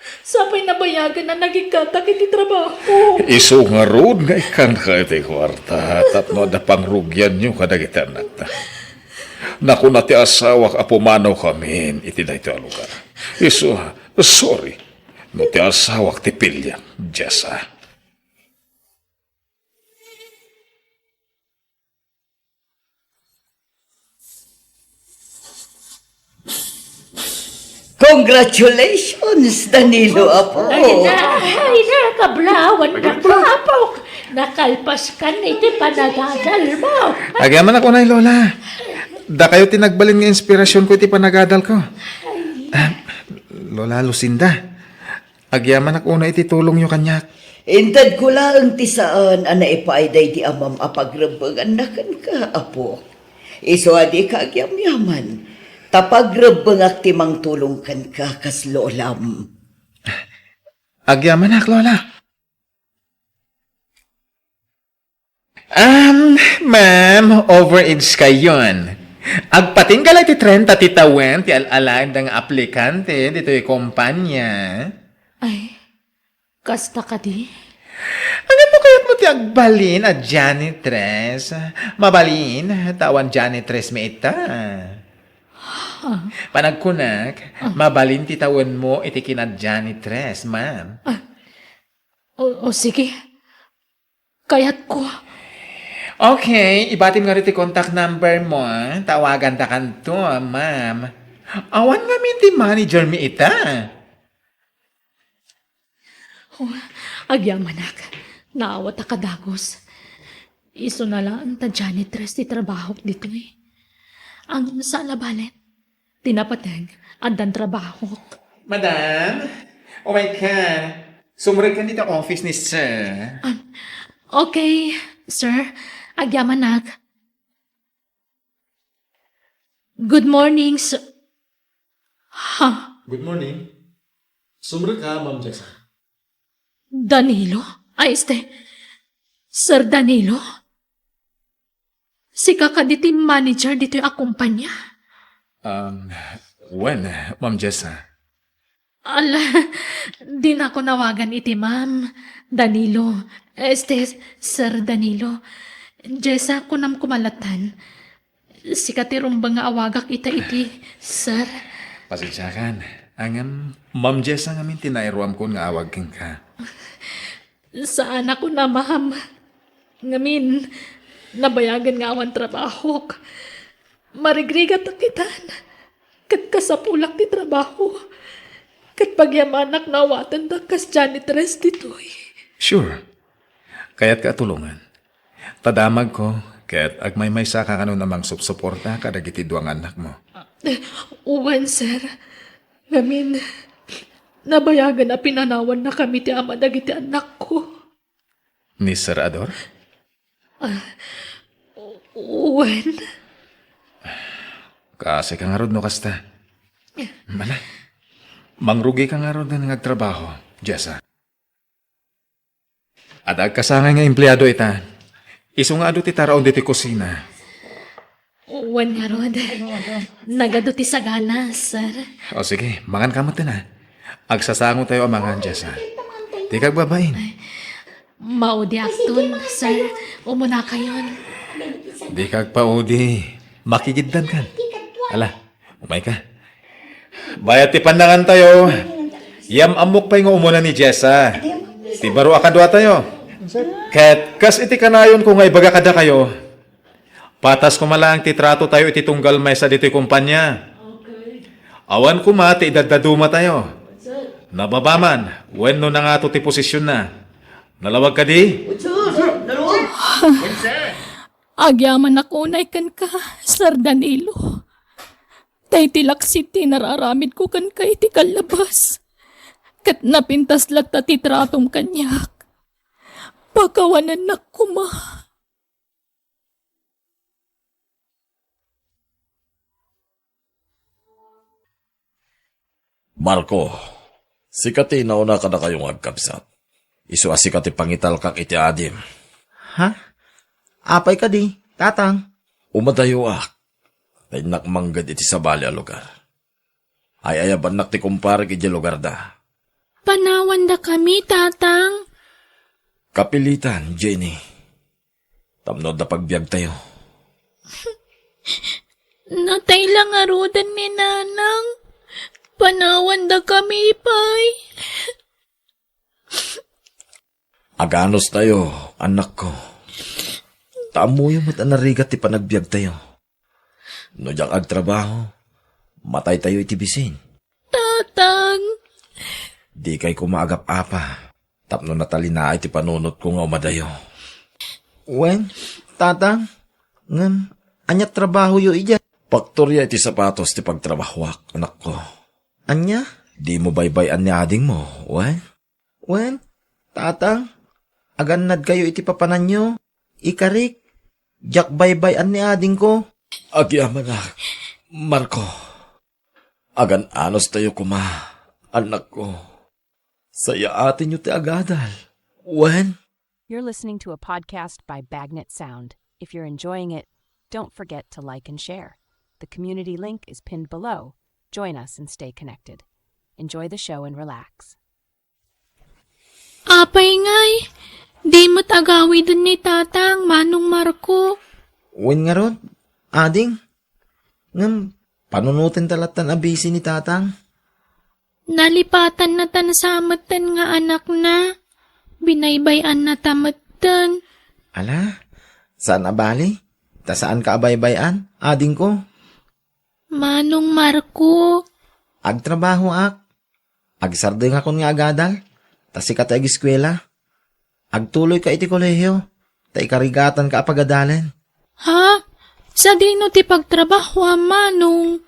Sapay nabayagan na nagikatak iti trabaho. Isu nga roon nga ikan ka iti kwarta, tapno da pangrugyan nyo kadagiti anak ta. Naku na ti asawak apumanaw kami iti da ito lugar. Isu, sorry. No ti asawak ti pilya, Jessa. Congratulations, Danilo Apo. Ay na, kablawan na kapok. Nakalpas ka na iti panagadal mo. Agyaman ako na, Lola. Da kayo tinagbalin nga inspirasyon ko iti panagadal ko. Lola Lucinda, agyaman ako na iti tulong nyo kanyak. Intad ko lang ti saan ana ipaiday di amam apagrebangan nakan ka, Apo. Iso adi ka agyam-yaman. Tapagrebangak ti mang tulong kan ka kas lolam. Agyaman ak, Lola. Ma'am, overage kayon. Agpating ka lang ti 30 titawen ti alalaan ng aplikante dito yung kumpanya. Ay, kasta ka di? Ano mo kaya't mo ti agbalin at janitress? Mabalin, tawan janitress may ita. Panagkunak, mabalin ti tawan mo iti kinad janitress, ma'am. O sige. Kayat ko. Okay, ibatim nga rin ti contact number mo. Tawagan ta kanto, ma'am. Awan nga min ti manager mi ita. Agyamanak. Naawat ka dagos. Iso na lang ta janitress ti trabaho dito eh. Ang sa labalet. Tinapatag. Andan trabaho. Madam, oh my God. Sumurid ka dito office ni sir. Okay, sir. Agyamanak. Good morning, sir. Ha? Good morning. Sumra ka, Ma'am Jessa. Danilo? Ay, Sir Danilo? Si kakaditi manager dito yung akumpanya. When, Ma'am Jessa? Ala, di na ako nawagan iti ma'am. Danilo. Sir Danilo. Jessa, kunam kumalatan. Si katirumbang nga awagak iti, sir. Pasensyakan. Ang Ma'am Jessa ngamin tinairuam ko nga awag king ka. Saan ako na, ma'am? Ngamin, nabayagan nga awan trabaho. Marigrigat ang kitan. Kat kasapulak ti trabaho. Kat pagyamanak nawatan da kas janitress ditoy. Sure. Kaya't katulungan. Tadamag ko, kaya't agmay-may sa ka kano namang supsuporta kadagiti duang anak mo. Uwan, sir. Ngamin, nabayagan na pinanawan na kami ti ama dagiti anak ko. Ni Sir Ador? Uwan. Kasi ka nga rod no kasta. Mala. Mangrugi ka nga rod na nagtrabaho, Jessa. At agkasangay nga empleyado ita. Iso nga ado ti taraon diti kusina. Uwan nga rod. Nagado ti sagana, sir. O sige, mangan kamot na. Agsasango tayo amangan, Jessa. Di kag babain. Maudi akton, sir. Umuna kayon. Di kag paudi. Makigiddan kan. Ala, umay ka. Bayat ti pandangan tayo. Yam amok pa yung umuna ni Jessa. Ti baro akadwa tayo. Ket kas iti kanayon ko nga ibaga kada kayo. Patas ko malang ti trato tayo iti tunggal may sa dito'y kumpanya. Awan ko ma ti idadaduma tayo. Nababaman, wenno na nga to ti posisyon na. Nalawag ka di? Agyaman ako na ikan ka, Sir Danilo. Tay tilak city nararamid ko kan ka iti kalabas. Kat napintas latta ti tratom kanyak. Pakawanan na kuma. Marco, sikati nauna ka na kayong agkabsat. Isu sikati pangital kak iti adim. Ha? Apay ka di, tatang. Umadayo ay nakmanggad iti sabali a lugar. Ay ayaban nak ti kumpare iti lugar da. Panawan da kami, tatang. Kapilitan, Jenny. Tamnod na pagbiag tayo. Natay lang arudan ni nanang. Panawan da kami, pay. Aganos tayo, anak ko. Tamo yung matanarigat ti panagbiag tayo. No diyang agtrabaho, matay tayo itibisin. Tatang. Di kay kumaagap apa. Tapno natalina iti panunot ko nga umadayo. Wen, tatang. Ngam, anyat trabaho yo iya. Paktorya iti sapatos ti pagtrabahwak, anak ko. Anya? Di mo baybayan ni ading mo, wen? Wen, tatang. Aganad kayo iti papanan nyo. Ikarik. Jak baybay ni ading ko. Agyaman na, Marco. Agan anos tayo kuma, anak ko. Saya atin yung ti agadal. Wen? You're listening to a podcast by Bagnet Sound. If you're enjoying it, don't forget to like and share. The community link is pinned below. Join us and stay connected. Enjoy the show and relax. Apay ngay. Di mo't agawi dun ni tatang, Manong Marco. Wen nga ron, ading. Ngam, panunutin talatan abisi ni tatang. Nalipatan na tan samatan nga anak na. Binaybayan na tamatan. Ala, saan abali? Ta saan ka abaybayan, ading ko? Manong Marco. Agtrabaho ak. Agsardeng akon nga agadal. Ta sikat ag eskwela. Agtuloy ka iti kolehiyo. Ta ikarigatan ka apagadalen. Ha? Sa dino ti pagtrabaho, Manong?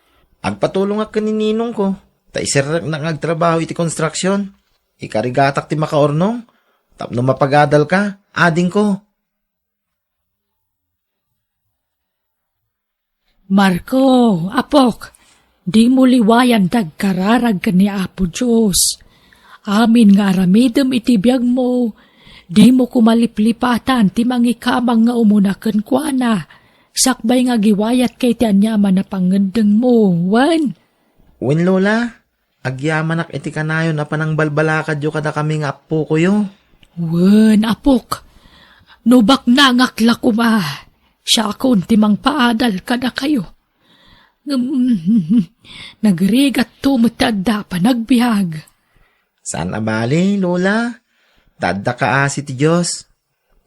Agpatulong ak kanininong ko. Ta isirrak na agtrabaho iti konstruksyon. Ikarigatak ti makaornong. Tapno mapagadal ka, ading ko. Marco, apok, di mo liwayan dagkararag ka ni Apo Diyos. Amin nga aramidem iti biyag mo, di mo kumaliplipatan ti mangikamang nga umunaken kwa na. Sakbay nga giwayat kay ti anyaman na pangandeng mo, wan. Wen lola, agyaman ak iti kanayon na panang balbalakad yo kada kami nga apo ko yo. Wan, apok, nubak na ngakla kuma. Siya akong timang paadal kada kayo. Nagrigat tumutadda pa nagbihag. Saan abali, lola? Tadda ka asi ti Diyos.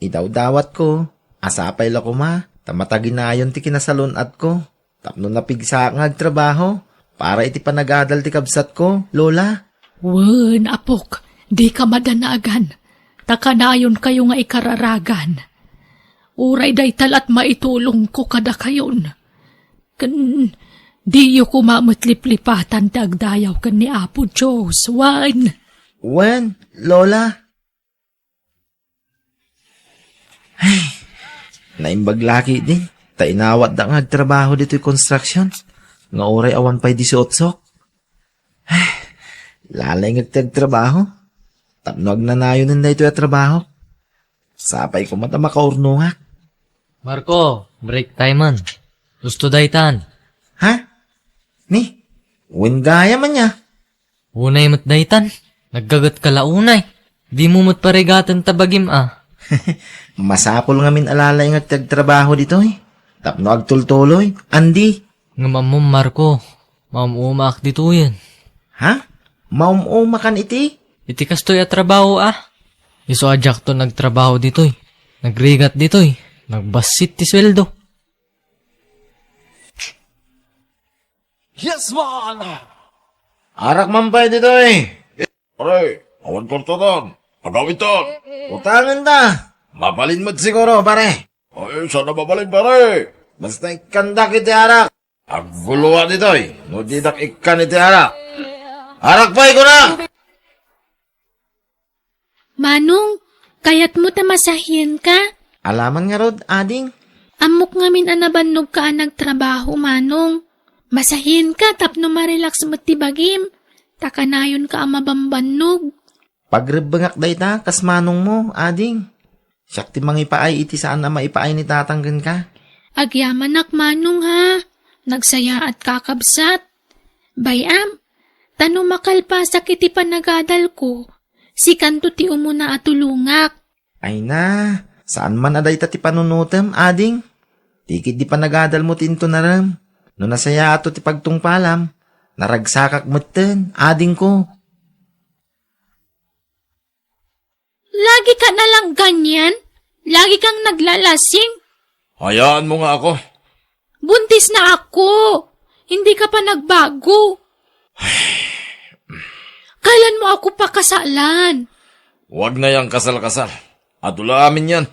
Idaw-dawat ko. Asapay la kuma. Tamataginayon ti kinasalunat ko. Tapno napigsa nga agtrabaho. Para iti panagadal ti kabsat ko, lola. Wen, apok, di ka madanagan. Takanayon kayo nga ikararagan. Uray day talat maitulong ko kada kayon. Di yu kumamutliplipatan dagdayaw kan ni Apo Diyos, wan. Wen, lola. Ay, naimbag laki din. Tainawat da nga agtrabaho dito'y construction. Nga oray awan pa'y 18. Ay, lalay ngagtagtrabaho. Tapno agnanayon na ito'y trabaho. Sapay ko mata makaurnungak. Marco, break time man. Gusto daytan. Ha? Ni? Wen gaya man niya. Unay mo't daytan. Naggagat ka launay. Di mo mo't parigatan tabagim Masapol nga min alalay nga tagtrabaho dito eh. Tapno agtultuloy. Andi. Nga mamom Marco. Mamumak dito yan. Ha? Maumumakan iti? Iti kastoy at trabaho Iso ajak to nagtrabaho ditoy. Nagrigat ditoy. Nagbasit ti sweldo. Yes, man! Arak man pa dito eh. Pare, awan kortoton. Agawin ton. Utangan ta. Mapalin mo't siguro, pare. Ay, sana mabalin pare. Basta ikandak iti arak. Aguluwa dito eh. No didak ikan iti arak. Arak pa ko na! Manong, kayat mo ta masahin ka? Alaman nga rod, ading. Amok ngamin anabannog ka nagtrabaho, Manong. Masahin ka, tapno marelax mo tibagim. Takanayon ka amabambannog. Pagrebengak day ta, kasmanong mo, ading. Siyak ti mangipaay iti saan na maipaay ni tatanggan ka. Agyaman Manong ha. Nagsaya at kakabsat. Bayam, tano makalpasak iti panagadal ko. Si kanto ti umuna atulungak. Ay na, saan man aday ta ti panunutem, ading? Tikid di pa nagadal mo tinto na ram. No nasaya ato ti pagtungpalam, naragsakak moten, ading ko. Lagi ka nalang ganyan? Lagi kang naglalasing? Hayaan mo nga ako. Buntis na ako. Hindi ka pa nagbago. Kailan mo ako pakasalan? Huwag na yang kasal-kasal. Adula amin yan.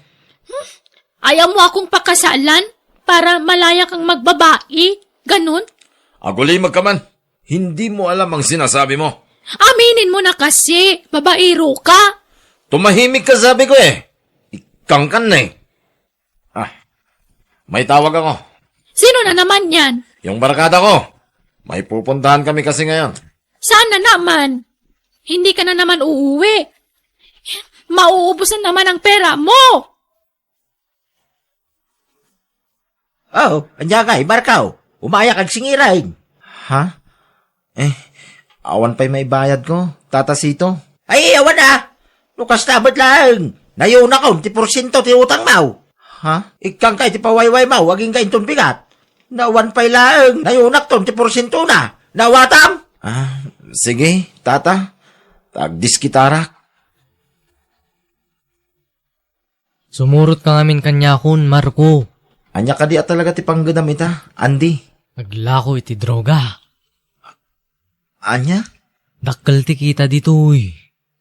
Ayaw mo akong pakasalan para malaya kang magbabae? Ganon? Agulimag ka man. Hindi mo alam ang sinasabi mo. Aminin mo na kasi. Babaero ka. Tumahimik ka sabi ko eh. Ikangkan na eh. May tawag ako. Sino na naman yan? Yung barkada ko. May pupuntahan kami kasi ngayon. Sana naman. Hindi ka na naman uuwi. Mauubos na naman ang pera mo. Oh, anya ka, ibarkaw. Umaya kag singiray. Ha? Awan pa'y may bayad ko, tatasito. Ay, awan Lukas tabat lang. Nayo na ko, 10% ti utang mau. Ha? Ikang kay ti pawayway mau, waging kain ton bigat. Nawan pa'y lang. Nayo na ton, 10% na. Nawatam? Sige, tata. Tagdis kitarak. Sumurot ka ngamin kanyakon, Marco. Anya ka di talaga ti panggadam ita, Andy. Naglako iti droga. Anya? Dakkel ti kita ditoy.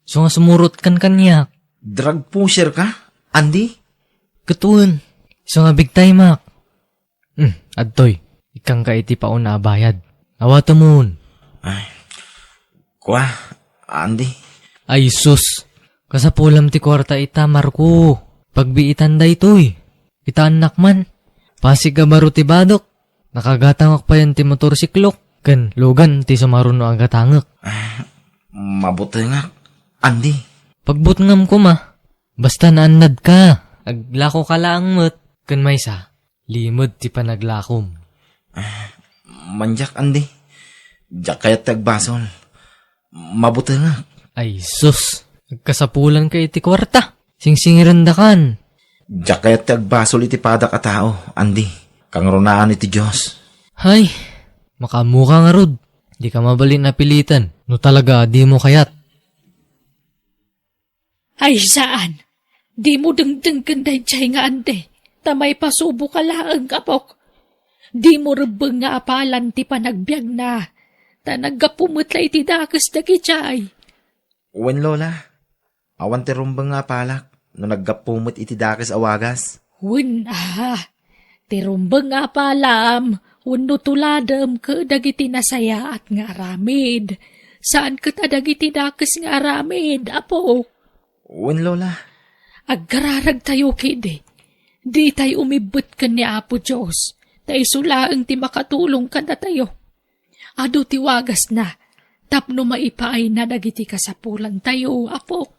So nga sumurot kan kanyak. Drug pusher ka, Andy? Katuan. So nga big time adtoy. Ikang ka iti pauna bayad. Awata mon. Kwa, Andy. Ay sus. Kasapulam ti kwarta ita, Marco. Pagbiitan da itoy. Ita anak man. Pasig ka baro ti badok. Nakagatangak pa yan ti motorsiklok. Ken, lugan ti sumaruno ang gatangak. Mabuti nga, Andy. Pagbutngam ko basta naanad ka. Aglako ka lang mo't. Ken maysa, limod ti panaglakom. Manjak, Andy. Diyak kaya tagbasol. Mabuti nga. Ay sus. Nagkasapulan ka iti kwarta. Singsingiran kan. Diyak kaya tagbasol iti padak a tao, Andy. Kang runaan iti Diyos. Hay, makamukha nga rod. Di ka mabalin na pilitan. No talaga, di mo kayat. Ay saan? Di mo dengdeng kanday chay nga ante. Tamay pasubo ka laang kapok. Di mo rebeng nga apalan ti panagbiag na. Ta naggapumutla iti dakes dagi chay. Uwan, Lola. Awan ti rumbang nga palak. No naggapumot iti dakes awagas. Wen tirumbeng nga palam. Wano tuladam ka dagiti nasaya at nga aramid. Saan ka ta dagiti dakes nga aramid, apo? Uwan, Lola. Aggararag tayo kide. Di tayo umibot ka ni Apo Diyos. Tayo sulaang ti makatulong ka na tayo. Ado tiwagas na. Tapno maipaay na dagiti kasapulan tayo, apo.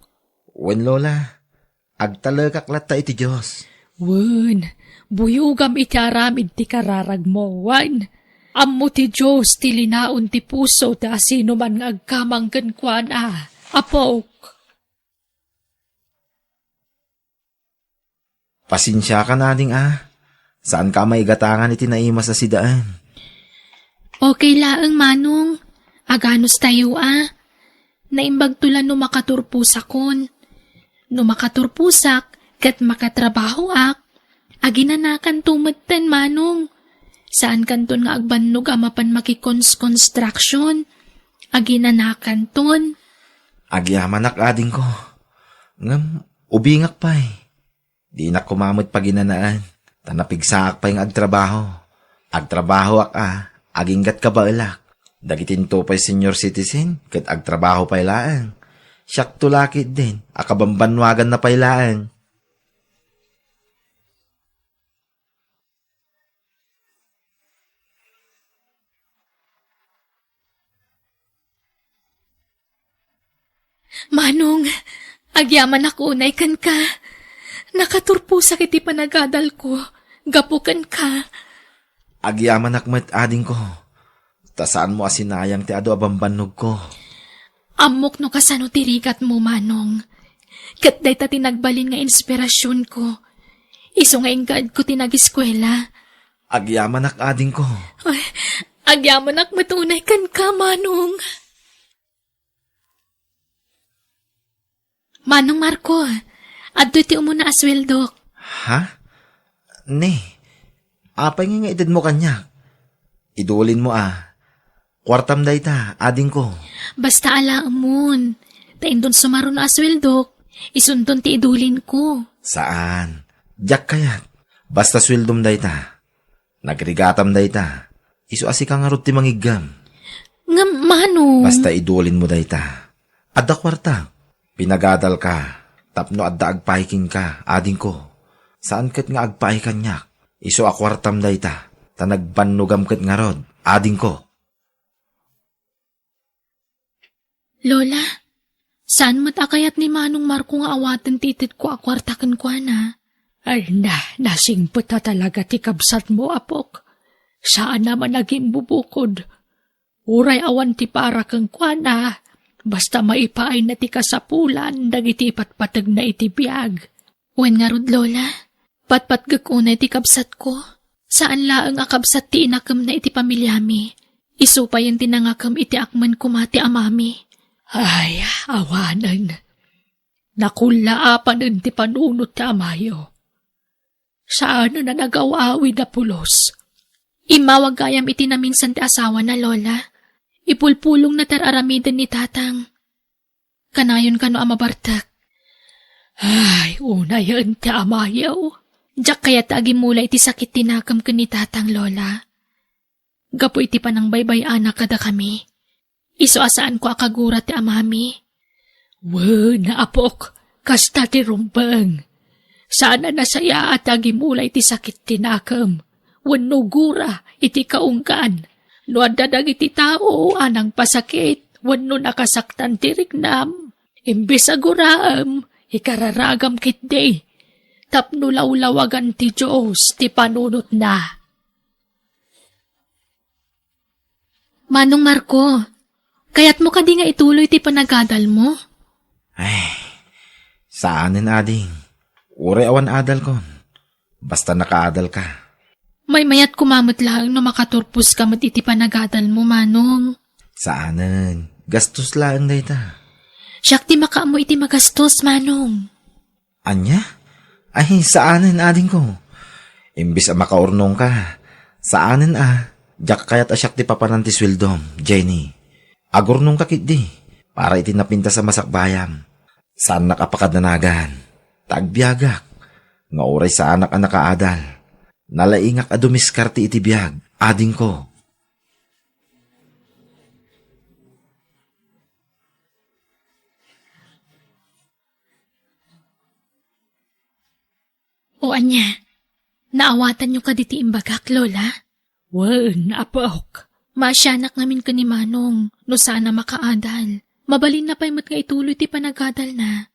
Uwan, Lola. Agtalagaklat ta iti Diyos. Wen, buyugam iti aramid ti kararag mo, wan. Ammo ti Diyos ti linaon ti puso ta sino man nga agkamang kenkwan apok. Pasensya ka na ding Saan ka may gatangan iti naima sa sidaan? Okay laeng manong. Aganos tayo Naimbag tulan no makaturpusak kon. No makaturpusak, kat makatrabaho aginanakan tumeten manong. Saan kanton nga agbannog amapan makikons-construction? Aginanakan ton. Agyaman ading ko. Ngam, ubingak pa Di na kumamot paginanaan. Tanapigsaak pa yung agtrabaho. Agtrabaho aginggat ka ba alak? Dagitin to pa'y senior citizen, kat agtrabaho pa ilaan. Siyak tulakit din, akabambanwagan na pa ilaan. Manong, agyaman ako unay kan ka. Nakaturpo sa kiti panagadal ko. Gapukan ka. Agyaman akmat ading ko. Tasaan mo asinayang ti ado abambanog ko. Amok no kasano tirigat mo, Manong. Kat day ta tinagbalin nga inspirasyon ko. Iso nga ingkad ko tinag-eskwela. Agyaman ading ko. Ay, agyaman matunay kan ka, Manong. Manong Marco, adto ti umuna asweldok. Ha? Ne, apay nga edad mo kanya. Idulin mo Kwartam day ta, ading ko. Basta alaamon. Tain doon sumaron na asweldok. Isundon ti idulin ko. Saan? Diyak kayat. Basta swildom day ta. Nagrigatam day ta. Isu asi ka nga ti mangigam. Nga, Manong. Basta idulin mo day ta. Adda kwarta. Pinagadal ka. Tapno adda agpahiking ka, ading ko. Saan kat nga agpahikan niya? Isu akwartam day ta. Tanagbanugam kat nga rod, ading ko. Lola, saan matakayat ni Manong Marco nga awatan titit ko akwartakan ko Ay nasingpot na talaga ti kabsat mo, apok. Saan naman naging bubukod? Uray awan ti para kang kwa basta maipaay na ti kasapulan, dagiti patpatag na iti biyag. Wen nga rod, Lola, patpatgag unay ti kabsat ko. Saan laang akabsat ti inakam na iti pamilyami? Isu pa yung tinangakam iti akman kumati amami. Ay, awanan. Nakulaapan ti panunot ti amayo. Saan na nagawawi na pulos? Imawagayam iti naminsan ti asawa na, Lola. Ipulpulong na tararamidan ni tatang. Kanayon kano amabartak. Ay, unayan ti amayaw. Diyak kaya taagi mula iti sakit tinakam ka ni tatang, Lola. Gapo iti panang baybay anak kada kami. Iso asaan ko akagura ti amami. Naapok, kasta ti rumbang. Sana nasaya at agi mula iti sakit tinakam. Wano gura iti kaungkan. No adadag iti tao anang pasakit. Wano nakasaktan ti riknam. Imbis aguraam, ikararagam kitday. Tapno lawlawagan ti Diyos ti panunot na. Manong Marco, kaya't mo kadi nga ituloy ti panagadal mo? Ay, saanin ading? Ure awan adal kon. Basta nakaadal ka. May mayat kumamot lang na makaturpos ka iti panagadal mo, Manong. Saanin? Gastos lang day ta. Siyak ti makaamo iti magastos, Manong. Anya? Ay, saanin ading ko? Imbis makaurnong ka. Saanin Diyak kayat asyak ti papanan ti swildom, Jenny. Agurnong kakit di. Para iti napinta sa masakbayam. Saan nakapakadanagan? Tagbiagak. Nga oray sa anak ang nakaadal. Nalaingak adumiskarte iti biag. Ading ko. O anya, naawatan nyo ka diti imbagak, Lola? Apok. Masyanak namin ka ni Manong, no sana makaadal. Mabalin na pa'y nga ituloy ti panagadal na.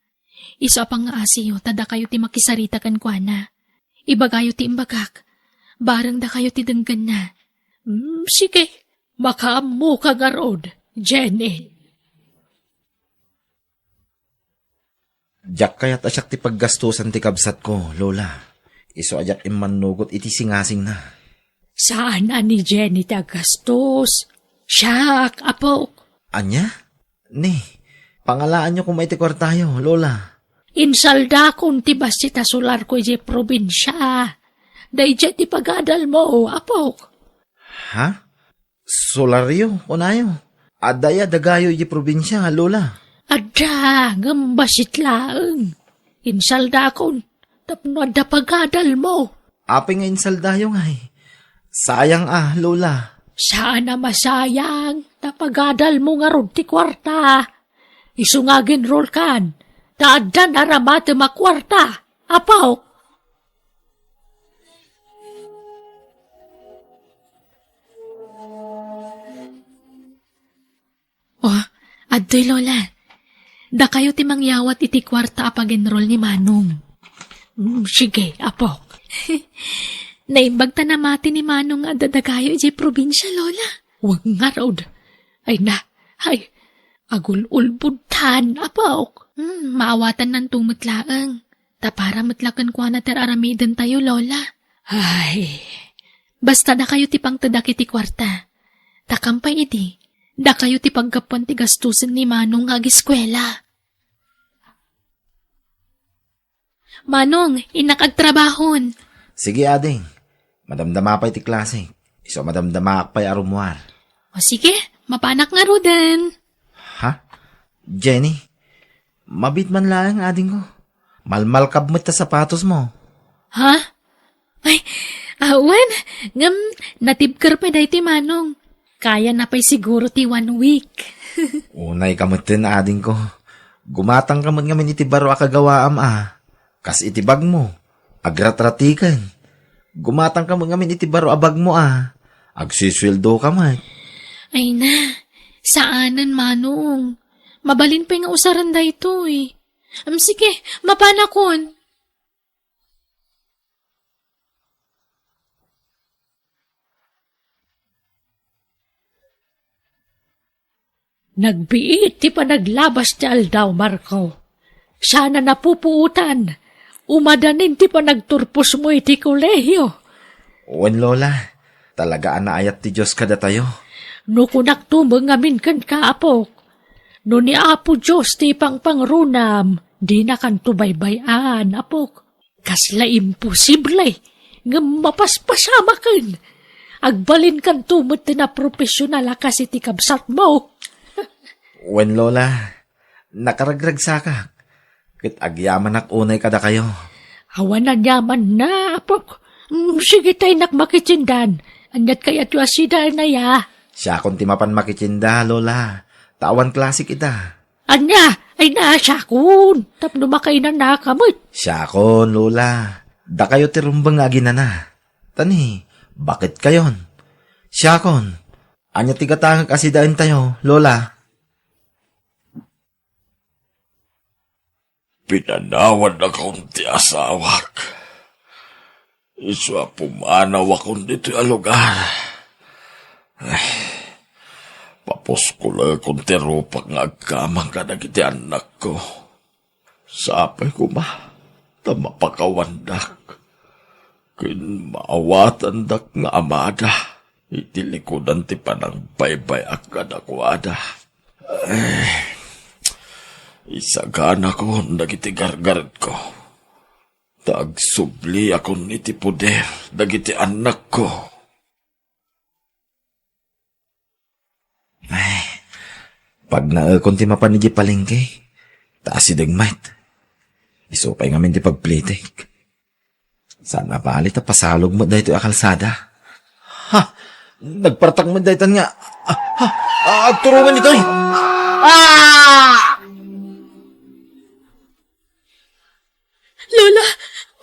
Iso apang nga asiyo, tada kayo ti makisarita kan kwa na. Ibagayo ti imbagak, barang da kayo ti denggan na. Sige, makaammo ka nga rod, Jenny. Diyak kaya't asyak ti paggastusan ti kabsat ko, Lola. Iso ajak imanugot iti singasing na. Saan ni Jenny tagastos? Siyak, apo. Anya? Ni, pangalaan nyo kung may ti kwartayo, Lola. Insalda kung tibas si tasular ko di probinsya. Dahil ti pagadal mo, apo. Ha? Solaryo, kunayo. Adaya dagayo iti probinsya, Lola. Ada, ngambasit laeng. Insalda kung tapno ada pagadal mo. Ape nga insaldayo nga eh. Sayang Lola. Sana masayang, tapagadal mo nga rod ti kwarta. Isungagin roll kan, taadan aramate makwarta. Apaw. Oh, adoy Lola. Da kayo ti mangyawat iti kwarta apag-enroll ni Manong. Sige, apo. Naimbag tanamati ni Manong nga dadagayo iti probinsya, Lola. Huwag nga raod. Ay na, ay, agul-ulbudtan, apo. Maawatan ng tumutlaang. Tapara matlakan kwa na teraramidan tayo, Lola. Ay, basta da kayo ti pangtadak iti kwarta. Takampay iti. Da kayo ti pagkapan ti gastusin ni Manong ag-eskwela. Manong, inakagtrabahon. Sige, ading. Madamdama pa iti klase. Iso madamdama pa'y arumuar. O sige, mapanak nga roden. Ha? Jenny, mabit man lang ading ko. Malmalkab mo ita sapatos mo. Ha? Ay, awan, ngam, natibkar pa dahi ti Manong. Kaya na pa'y siguro ti 1 week. Unay kamot din ading ko. Gumatang kamot ngamin iti baro akagawaam Kas iti bag mo. Agratratikan. Gumatang kamot ngamin iti baro abag mo Agsisweldo ka man. Ay na, saanan Manong? Mabalin pa nga usaran da ito eh. Sige, mapanakon. Nagbiit ti pa naglabas ti aldaw, Marco. Sana napupuutan. Umadanin ti pa nagturpos mo iti kolehiyo. Uwan, Lola. Talaga anaayat ti Diyos kada tayo. No kunak tumang amin kan kaapok. No ni Apo Diyos ti pangrunam, di na kan tubaybayan, apok. Kasla imposible, nga mapaspasama kan. Agbalin kan tumot ti na profesional kasi ti kabsat mo. Uwan, Lola. Nakaragrag sakak. Kit agyaman ak unay kada kayo. Awan na yaman na, apok. Sige tayo nakmakitsindan. Anyat kayat yu asidal na ya. Siya kung timapan makitsinda, Lola. Tawan klasik ita. Anya, ay na siya kun. Tapno makay na nakamot. Siya kon, Lola. Da kayo tirumbang nga ginana. Tani, bakit kayon? Siya kon. Anya tigatangag asidain tayo, Lola. Pinanawan na kaunti asawak. Iswa pumanaw akong dito lugar. Ay, papos ko lang kung terupak nga agkamang ka na kiti anak ko. Sapay ko tamapakawandak. Kin maawatan dak nga amada. Itilikudan ti panang baybay akadakwada. Ay, isagana ko dagiti gargaret ko. Tagsubli ako niti poder dagiti anak ko. Ay, pag naakon ti mapanigi palengke, taas si degmait. Isupay ngamin ti pagplitik. Sana palit a pasalog mo dahito akalsada. Ha! Nagpartak mo dahitan nga. Agturungan ito eh. Lola,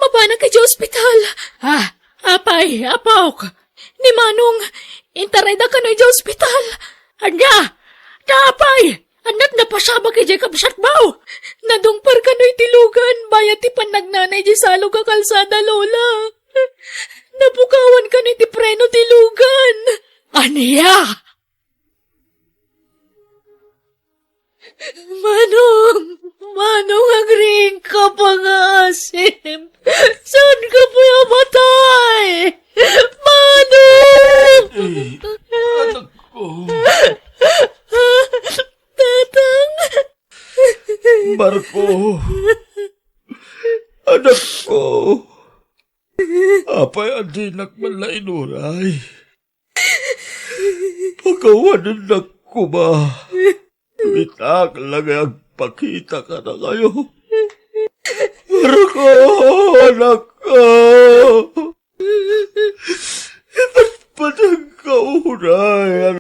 mabana ka di ospital. Apay, apok. Ni Manong, intareda ka na di ospital. Anya, tapay. Anat na pasama ka di kabsat mo. Nadungpar ka na itilugan, bayat ti panagnanay di salog ka kalsada, Lola. Napukawan ka na iti preno tilugan. Aniya! Manong agring ka pa nga asim. Saan ka po yamatay? Manong! Anak ko. Tatang! Marco. Anak ko. Apay andi nakmalainuray. Pagawanan na ko ba? Bitak lang ang pakita ka na kayo. Marco, anak ko. Ba't pa nang kauray?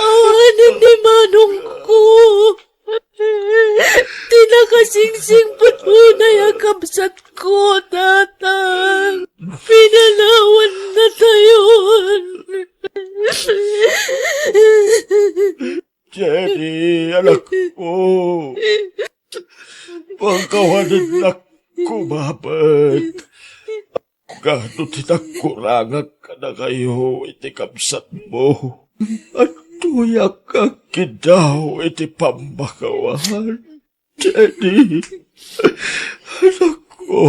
Awanan ni Manong ko. Tinakasingsing patunay ang kapsat ko, tatang. Pinalawan na tayon. Jenny, anak ko. Pagkawanan na kumabot. Gano tinakurangag ka na kayo iti kapsat mo. At tuyak ka kidaw iti pambakawan. Jenny, anak ko.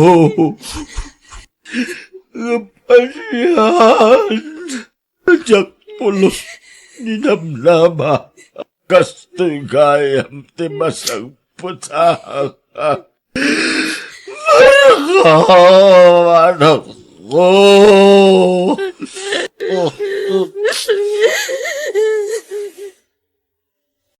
Kapasyan. Diyak pulos ni namnama. Kastigayam ti masang putaka. Anak ko!